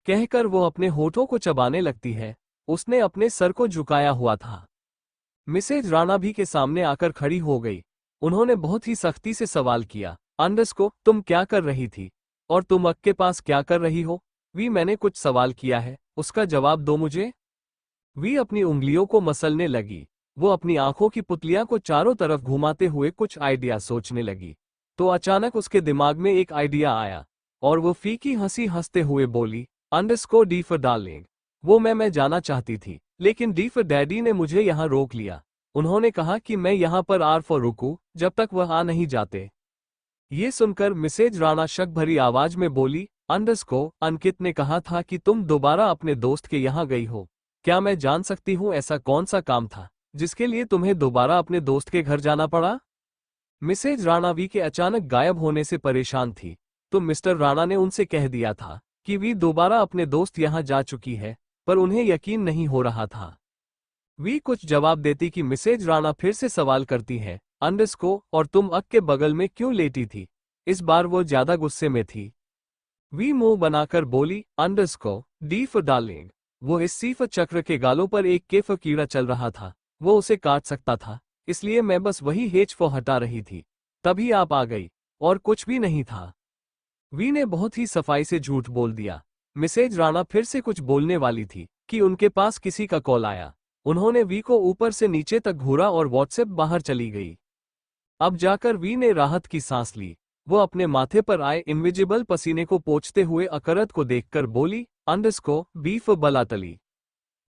कहकर वो अपने होठों को चबाने लगती है। उसने अपने सर को झुकाया हुआ था। मिसेज राणा भी के सामने आकर खड़ी हो गई। उन्होंने बहुत ही सख्ती से सवाल किया, अंडरस्को तुम क्या कर रही थी और तुम अक के पास क्या कर रही हो? वी मैंने कुछ सवाल किया है, उसका जवाब दो मुझे। वी अपनी उंगलियों को मसलने लगी। वो अपनी आंखों की पुतलियां को चारों तरफ घुमाते हुए कुछ आइडिया सोचने लगी। तो अचानक उसके दिमाग में एक आइडिया आया और वो फीकी हंसी हंसते हुए बोली, अंडरस्को डी फॉर डार्लिंग, वो मैं जाना चाहती थी लेकिन डी फॉर डैडी ने मुझे यहाँ रोक लिया। उन्होंने कहा कि मैं यहाँ पर आर फॉर रुकूं जब तक वह आ नहीं जाते। ये सुनकर मिसेज राणा शक भरी आवाज में बोली, अंडरस्को अंकित ने कहा था कि तुम दोबारा अपने दोस्त के यहाँ गई हो। क्या मैं जान सकती हूँ ऐसा कौन सा काम था जिसके लिए तुम्हें दोबारा अपने दोस्त के घर जाना पड़ा? मिसेज राणा वी के अचानक गायब होने से परेशान थी तो मिस्टर राणा ने उनसे कह दिया था कि वी दोबारा अपने दोस्त यहाँ जा चुकी है, पर उन्हें यकीन नहीं हो रहा था। वी कुछ जवाब देती कि मिसेज राणा फिर से सवाल करती है, अंडरस्को और तुम अक के बगल में क्यों लेटी थी? इस बार वो ज्यादा गुस्से में थी। वी मुंह बनाकर बोली, अंडरस्को डी फॉर डार्लिंग, वो इस सीफ चक्र के गालों पर एक केफ कीड़ा चल रहा था, वो उसे काट सकता था, इसलिए मैं बस वही हेच को हटा रही थी। तभी आप आ गई और कुछ भी नहीं था। वी ने बहुत ही सफाई से झूठ बोल दिया। मिसेज राणा फिर से कुछ बोलने वाली थी कि उनके पास किसी का कॉल आया। उन्होंने वी को ऊपर से नीचे तक घूरा और व्हाट्सएप बाहर चली गई। अब जाकर वी ने राहत की सांस ली। वो अपने माथे पर आए इनविजिबल पसीने को पोंछते हुए अकरत को देखकर बोली, अंडरस्को बीफ बलातली।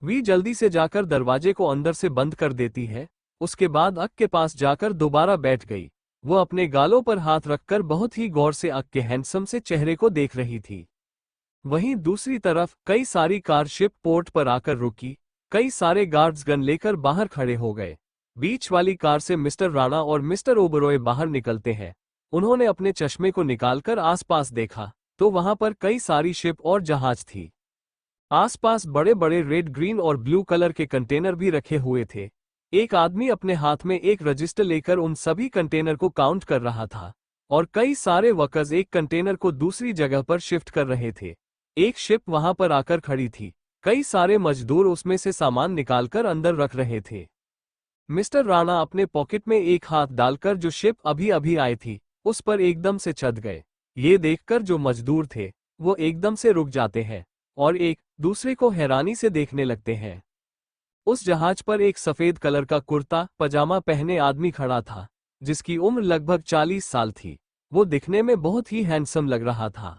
वी जल्दी से जाकर दरवाजे को अंदर से बंद कर देती है। उसके बाद अक के पास जाकर दोबारा बैठ गई। वो अपने गालों पर हाथ रखकर बहुत ही गौर से अक के हैंडसम से चेहरे को देख रही थी। वहीं दूसरी तरफ कई सारी कार शिप पोर्ट पर आकर रुकी। कई सारे गार्ड्स गन लेकर बाहर खड़े हो गए। बीच वाली कार से मिस्टर राणा और मिस्टर ओबरॉय बाहर निकलते हैं। उन्होंने अपने चश्मे को निकालकर आसपास देखा तो वहां पर कई सारी शिप और जहाज थी। आसपास बड़े बड़े रेड, ग्रीन और ब्लू कलर के कंटेनर भी रखे हुए थे। एक आदमी अपने हाथ में एक रजिस्टर लेकर उन सभी कंटेनर को काउंट कर रहा था और कई सारे वर्कर्स एक कंटेनर को दूसरी जगह पर शिफ्ट कर रहे थे। एक शिप वहां पर आकर खड़ी थी। कई सारे मजदूर उसमें से सामान निकालकर अंदर रख रहे थे। मिस्टर राणा अपने पॉकेट में एक हाथ डालकर जो शिप अभी अभी आई थी उस पर एकदम से चढ़ गए। ये देखकर जो मजदूर थे वो एकदम से रुक जाते हैं और एक दूसरे को हैरानी से देखने लगते हैं। उस जहाज पर एक सफेद कलर का कुर्ता पजामा पहने आदमी खड़ा था जिसकी उम्र लगभग 40 साल थी। वो दिखने में बहुत ही हैंडसम लग रहा था।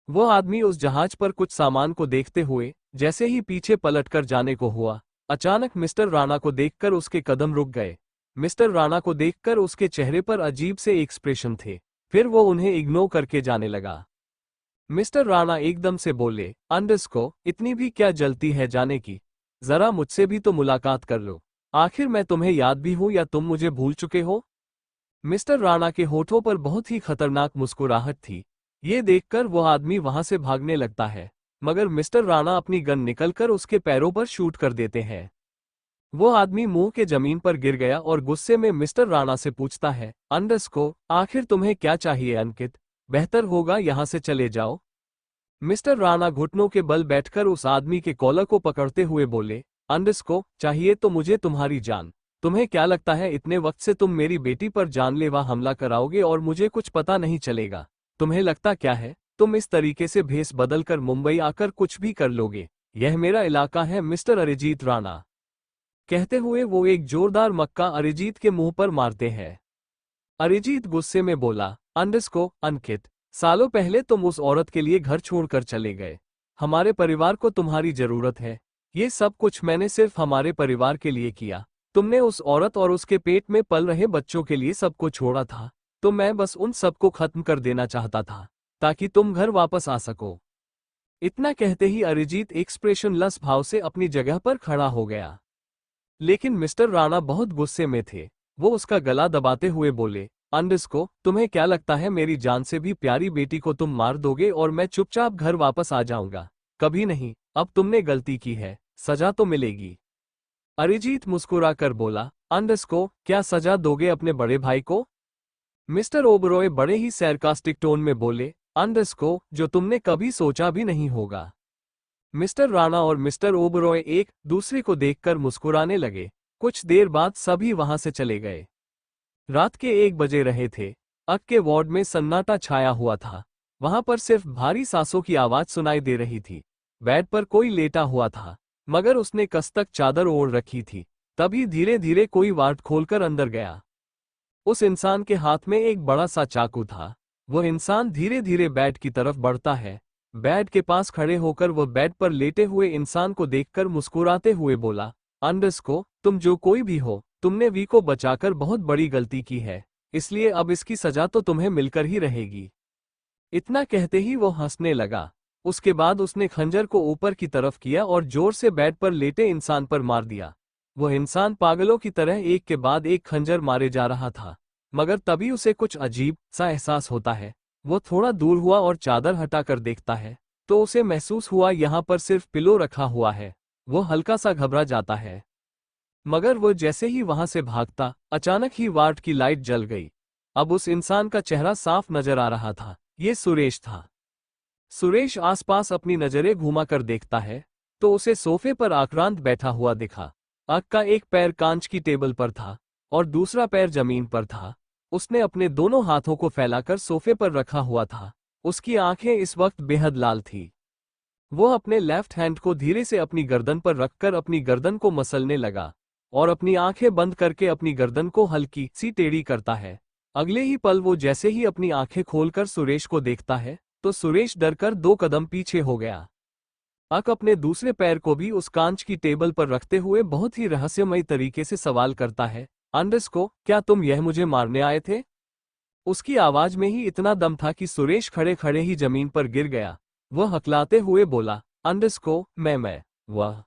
वो आदमी उस जहाज पर कुछ सामान को देखते हुए जैसे ही पीछे पलटकर जाने को हुआ, अचानक मिस्टर राणा को देखकर उसके कदम रुक गए। मिस्टर राणा को देखकर उसके चेहरे पर अजीब से एक्सप्रेशन थे। फिर वो उन्हें इग्नोर करके जाने लगा। मिस्टर राणा एकदम से बोले, अंडरस्को इतनी भी क्या जल्दी है जाने की? जरा मुझसे भी तो मुलाकात कर लो। आखिर मैं तुम्हें याद भी हूं या तुम मुझे भूल चुके हो? मिस्टर राणा के होठों पर बहुत ही खतरनाक मुस्कुराहट थी। ये देखकर वो आदमी वहां से भागने लगता है मगर मिस्टर राणा अपनी गन निकलकर उसके पैरों पर शूट कर देते हैं। वो आदमी मुंह के जमीन पर गिर गया और गुस्से में मिस्टर राणा से पूछता है, अंडरस्को आखिर तुम्हें क्या चाहिए अंकित? बेहतर होगा यहां से चले जाओ। मिस्टर राणा घुटनों के बल बैठकर उस आदमी के कॉलर को पकड़ते हुए बोले, अंडरस्को, चाहिए तो मुझे तुम्हारी जान। तुम्हें क्या लगता है इतने वक्त से तुम मेरी बेटी पर जानलेवा हमला कराओगे और मुझे कुछ पता नहीं चलेगा? तुम्हें लगता क्या है तुम इस तरीके से भेस बदल कर मुंबई आकर कुछ भी कर लोगे? यह मेरा इलाका है मिस्टर अरिजीत राणा। कहते हुए वो एक जोरदार मक्का अरिजीत के मुंह पर मारते हैं। अरिजीत गुस्से में बोला, अंडरस्को, अंकित, सालों पहले तुम उस औरत के लिए घर छोड़कर चले गए। हमारे परिवार को तुम्हारी जरूरत है। ये सब कुछ मैंने सिर्फ हमारे परिवार के लिए किया। तुमने उस औरत और उसके पेट में पल रहे बच्चों के लिए सबको छोड़ा था, तो मैं बस उन सबको खत्म कर देना चाहता था ताकि तुम घर वापस आ सको। इतना कहते ही अरिजीत एक्सप्रेशनलेस भाव से अपनी जगह पर खड़ा हो गया। लेकिन मिस्टर राणा बहुत गुस्से में थे। वो उसका गला दबाते हुए बोले, अंडरस्को, तुम्हें क्या लगता है मेरी जान से भी प्यारी बेटी को तुम मार दोगे और मैं चुपचाप घर वापस आ जाऊंगा? कभी नहीं। अब तुमने गलती की है, सजा तो मिलेगी। अरिजीत मुस्कुराकर बोला, अंडरस्को, क्या सजा दोगे अपने बड़े भाई को? मिस्टर ओबरॉय बड़े ही सैरकास्टिक टोन में बोले, अंडरस्को, जो तुमने कभी सोचा भी नहीं होगा। मिस्टर राणा और मिस्टर ओबरॉय एक दूसरे को देखकर मुस्कुराने लगे। कुछ देर बाद सभी वहां से चले गए। रात के 1 बजे रहे थे। अक के वार्ड में सन्नाटा छाया हुआ था। वहां पर सिर्फ भारी सांसों की आवाज सुनाई दे रही थी। बेड पर कोई लेटा हुआ था, मगर उसने कस तक चादर ओढ़ रखी थी। तभी धीरे धीरे कोई वार्ड खोलकर अंदर गया। उस इंसान के हाथ में एक बड़ा सा चाकू था। वह इंसान धीरे धीरे बेड की तरफ बढ़ता है। बेड के पास खड़े होकर वह बेड पर लेटे हुए इंसान को देखकर मुस्कुराते हुए बोला, अंडरस्को, तुम जो कोई भी हो, तुमने वी को बचाकर बहुत बड़ी गलती की है, इसलिए अब इसकी सजा तो तुम्हें मिलकर ही रहेगी। इतना कहते ही वो हंसने लगा। उसके बाद उसने खंजर को ऊपर की तरफ किया और जोर से बेड पर लेटे इंसान पर मार दिया। वह इंसान पागलों की तरह एक के बाद एक खंजर मारे जा रहा था, मगर तभी उसे कुछ अजीब सा एहसास होता है। वो थोड़ा दूर हुआ और चादर हटाकर देखता है, तो उसे महसूस हुआ यहाँ पर सिर्फ पिलो रखा हुआ है। वो हल्का सा घबरा जाता है, मगर वो जैसे ही वहां से भागता, अचानक ही वार्ड की लाइट जल गई। अब उस इंसान का चेहरा साफ नजर आ रहा था। ये सुरेश था। सुरेश आसपास अपनी नजरें घुमाकर देखता है, तो उसे सोफे पर आक्रांत बैठा हुआ दिखा। आग का एक पैर कांच की टेबल पर था और दूसरा पैर जमीन पर था। उसने अपने दोनों हाथों को फैलाकर सोफे पर रखा हुआ था। उसकी आंखें इस वक्त बेहद लाल थी। वो अपने लेफ्ट हैंड को धीरे से अपनी गर्दन पर रखकर अपनी गर्दन को मसलने लगा और अपनी आंखें बंद करके अपनी गर्दन को हल्की सी टेढ़ी करता है। अगले ही पल वो जैसे ही अपनी आंखें खोलकर सुरेश को देखता है, तो सुरेश डरकर 2 कदम पीछे हो गया। अक अपने दूसरे पैर को भी उस कांच की टेबल पर रखते हुए बहुत ही रहस्यमय तरीके से सवाल करता है, अंडरस्को, क्या तुम यह मुझे मारने आए थे? उसकी आवाज में ही इतना दम था कि सुरेश खड़े खड़े ही जमीन पर गिर गया। वह हकलाते हुए बोला, अंडरस्को, मैं वह।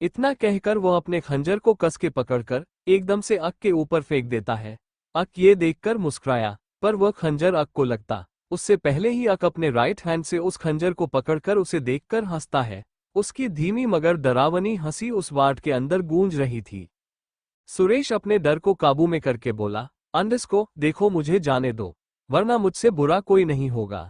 इतना कहकर वह अपने खंजर को कस के पकड़कर एकदम से अक के ऊपर फेंक देता है। अक ये देखकर मुस्कुराया, पर वह खंजर अक को लगता उससे पहले ही अक अपने राइट हैंड से उस खंजर को पकड़कर उसे देखकर हंसता है। उसकी धीमी मगर डरावनी हंसी उस वार्ड के अंदर गूंज रही थी। सुरेश अपने डर को काबू में करके बोला, अंडरस्को, देखो मुझे जाने दो, वरना मुझसे बुरा कोई नहीं होगा।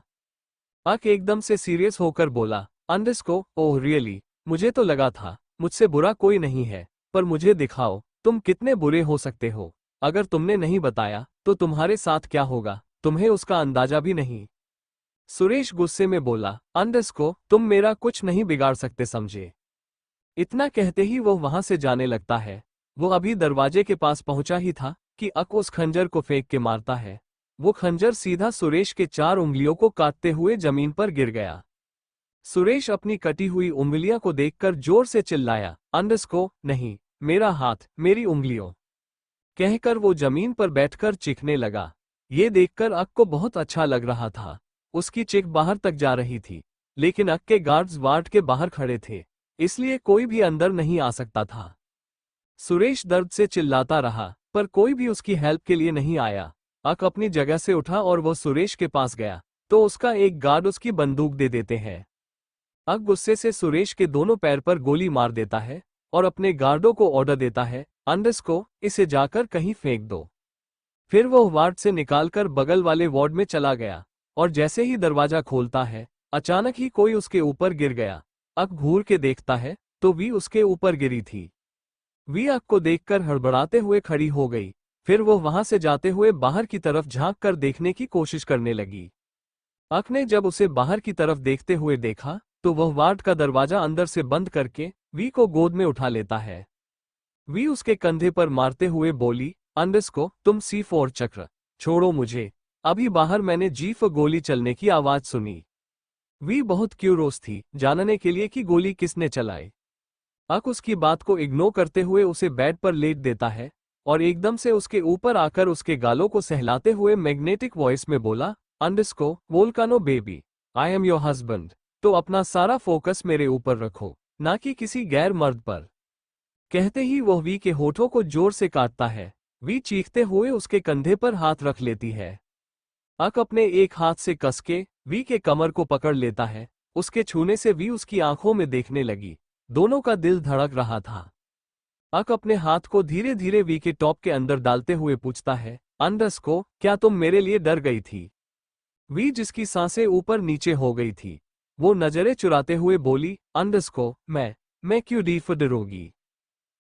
अक एकदम से सीरियस होकर बोला, अंडरस्को, ओह रियली, मुझे तो लगा था मुझसे बुरा कोई नहीं है, पर मुझे दिखाओ तुम कितने बुरे हो सकते हो। अगर तुमने नहीं बताया तो तुम्हारे साथ क्या होगा, तुम्हें उसका अंदाजा भी नहीं। सुरेश गुस्से में बोला, अंडरस्को, तुम मेरा कुछ नहीं बिगाड़ सकते समझे। इतना कहते ही वो वहां से जाने लगता है। वो अभी दरवाजे के पास पहुंचा ही था कि अक उस खंजर को फेंक के मारता है। वो खंजर सीधा सुरेश के 4 उंगलियों को काटते हुए जमीन पर गिर गया। सुरेश अपनी कटी हुई उंगलियां को देखकर जोर से चिल्लाया, अंडरस्को, नहीं, मेरा हाथ, मेरी उंगलियों, कहकर वो जमीन पर बैठकर चीखने लगा। ये देखकर अक को बहुत अच्छा लग रहा था। उसकी चीख बाहर तक जा रही थी, लेकिन अक के गार्ड्स वार्ड के बाहर खड़े थे, इसलिए कोई भी अंदर नहीं आ सकता था। सुरेश दर्द से चिल्लाता रहा, पर कोई भी उसकी हेल्प के लिए नहीं आया। अक अपनी जगह से उठा और वो सुरेश के पास गया, तो उसका एक गार्ड उसकी बंदूक दे देते हैं। अक गुस्से से सुरेश के दोनों पैर पर गोली मार देता है और अपने गार्डों को ऑर्डर देता है, अंडरस्को, इसे जाकर कहीं फेंक दो। फिर वो वार्ड से निकालकर बगल वाले वार्ड में चला गया और जैसे ही दरवाजा खोलता है, अचानक ही कोई उसके ऊपर गिर गया। अक घूर के देखता है तो वी उसके ऊपर गिरी थी। वी अक को देखकर हड़बड़ाते हुए खड़ी हो गई। फिर वो वहां से जाते हुए बाहर की तरफ झांक कर देखने की कोशिश करने लगी। अक ने जब उसे बाहर की तरफ देखते हुए देखा तो वह वार्ड का दरवाजा अंदर से बंद करके वी को गोद में उठा लेता है। वी उसके कंधे पर मारते हुए बोली, अंडरस्को तुम C4 चक्र छोड़ो मुझे। अभी बाहर मैंने G4 गोली चलने की आवाज सुनी। वी बहुत क्यूरोस थी जानने के लिए कि गोली किसने चलाई। अक उसकी बात को इग्नोर करते हुए उसे बेड पर लेट देता है और एकदम से उसके ऊपर आकर उसके गालों को सहलाते हुए मैग्नेटिक वॉइस में बोला, underscore volcano baby, I am your husband. तो अपना सारा फोकस मेरे ऊपर रखो, ना कि किसी गैर मर्द पर। कहते ही वह वी के होठों को जोर से काटता है। वी चीखते हुए उसके कंधे पर हाथ रख लेती है। अक अपने एक हाथ से कसके वी के कमर को पकड़ लेता है। उसके छूने से वी उसकी आंखों में देखने लगी। दोनों का दिल धड़क रहा था। अक अपने हाथ को धीरे धीरे वी के टॉप के अंदर डालते हुए पूछता है, अंडरस्को क्या तुम मेरे लिए डर गई थी? वी जिसकी सांसें ऊपर नीचे हो गई थी वो नजरें चुराते हुए बोली, अंडरस्को मैं क्यों डरोगी?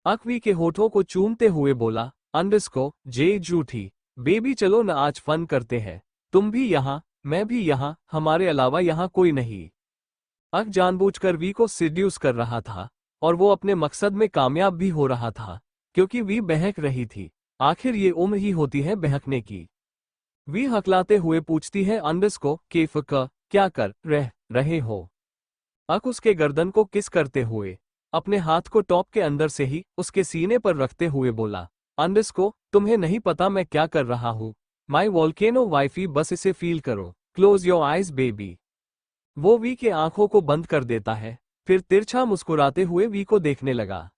अक वी के होठों को चूमते हुए बोला, अंडरस्को जे झूठी बेबी चलो न आज फन करते हैं। तुम भी यहाँ मैं भी यहाँ, हमारे अलावा यहाँ कोई नहीं। अक जानबूझकर वी को सिड्यूस कर रहा था और वो अपने मकसद में कामयाब भी हो रहा था क्योंकि वी बहक रही थी। आखिर ये उम्र ही होती है बहकने की। वी हकलाते हुए पूछती है, अंडरस्को केफ क्या कर रहे हो? अक उसके गर्दन को किस करते हुए अपने हाथ को टॉप के अंदर से ही उसके सीने पर रखते हुए बोला, अंडरस्को तुम्हें नहीं पता मैं क्या कर रहा हूँ। माई वोल्केनो वाइफी बस इसे फील करो, क्लोज योर आइज बेबी। वो वी के आंखों को बंद कर देता है फिर तिरछा मुस्कुराते हुए वी को देखने लगा।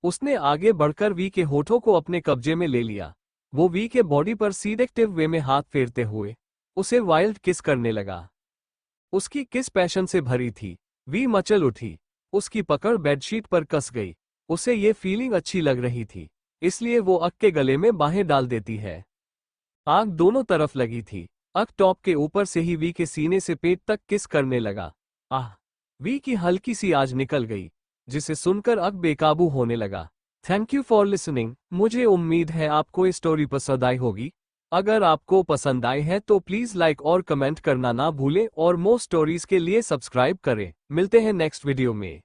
उसने आगे बढ़कर वी के होठों को अपने कब्जे में ले लिया। वो वी के बॉडी पर सीडेक्टिव वे में हाथ फेरते हुए उसे वाइल्ड किस करने लगा। उसकी किस पैशन से भरी थी। वी मचल उठी। उसकी पकड़ बेडशीट पर कस गई। उसे ये फीलिंग अच्छी लग रही थी इसलिए वो अक के गले में बाहें डाल देती है। आग दोनों तरफ लगी थी। अक टॉप के ऊपर से ही वी के सीने से पेट तक किस करने लगा। आह! वी की हल्की सी आवाज निकल गई जिसे सुनकर अक बेकाबू होने लगा। Thank you for listening. मुझे उम्मीद है आपको ये स्टोरी पसंद आई होगी। अगर आपको पसंद आई है तो प्लीज लाइक और कमेंट करना ना भूलें और मोर स्टोरीज के लिए सब्सक्राइब करें। मिलते हैं नेक्स्ट वीडियो में।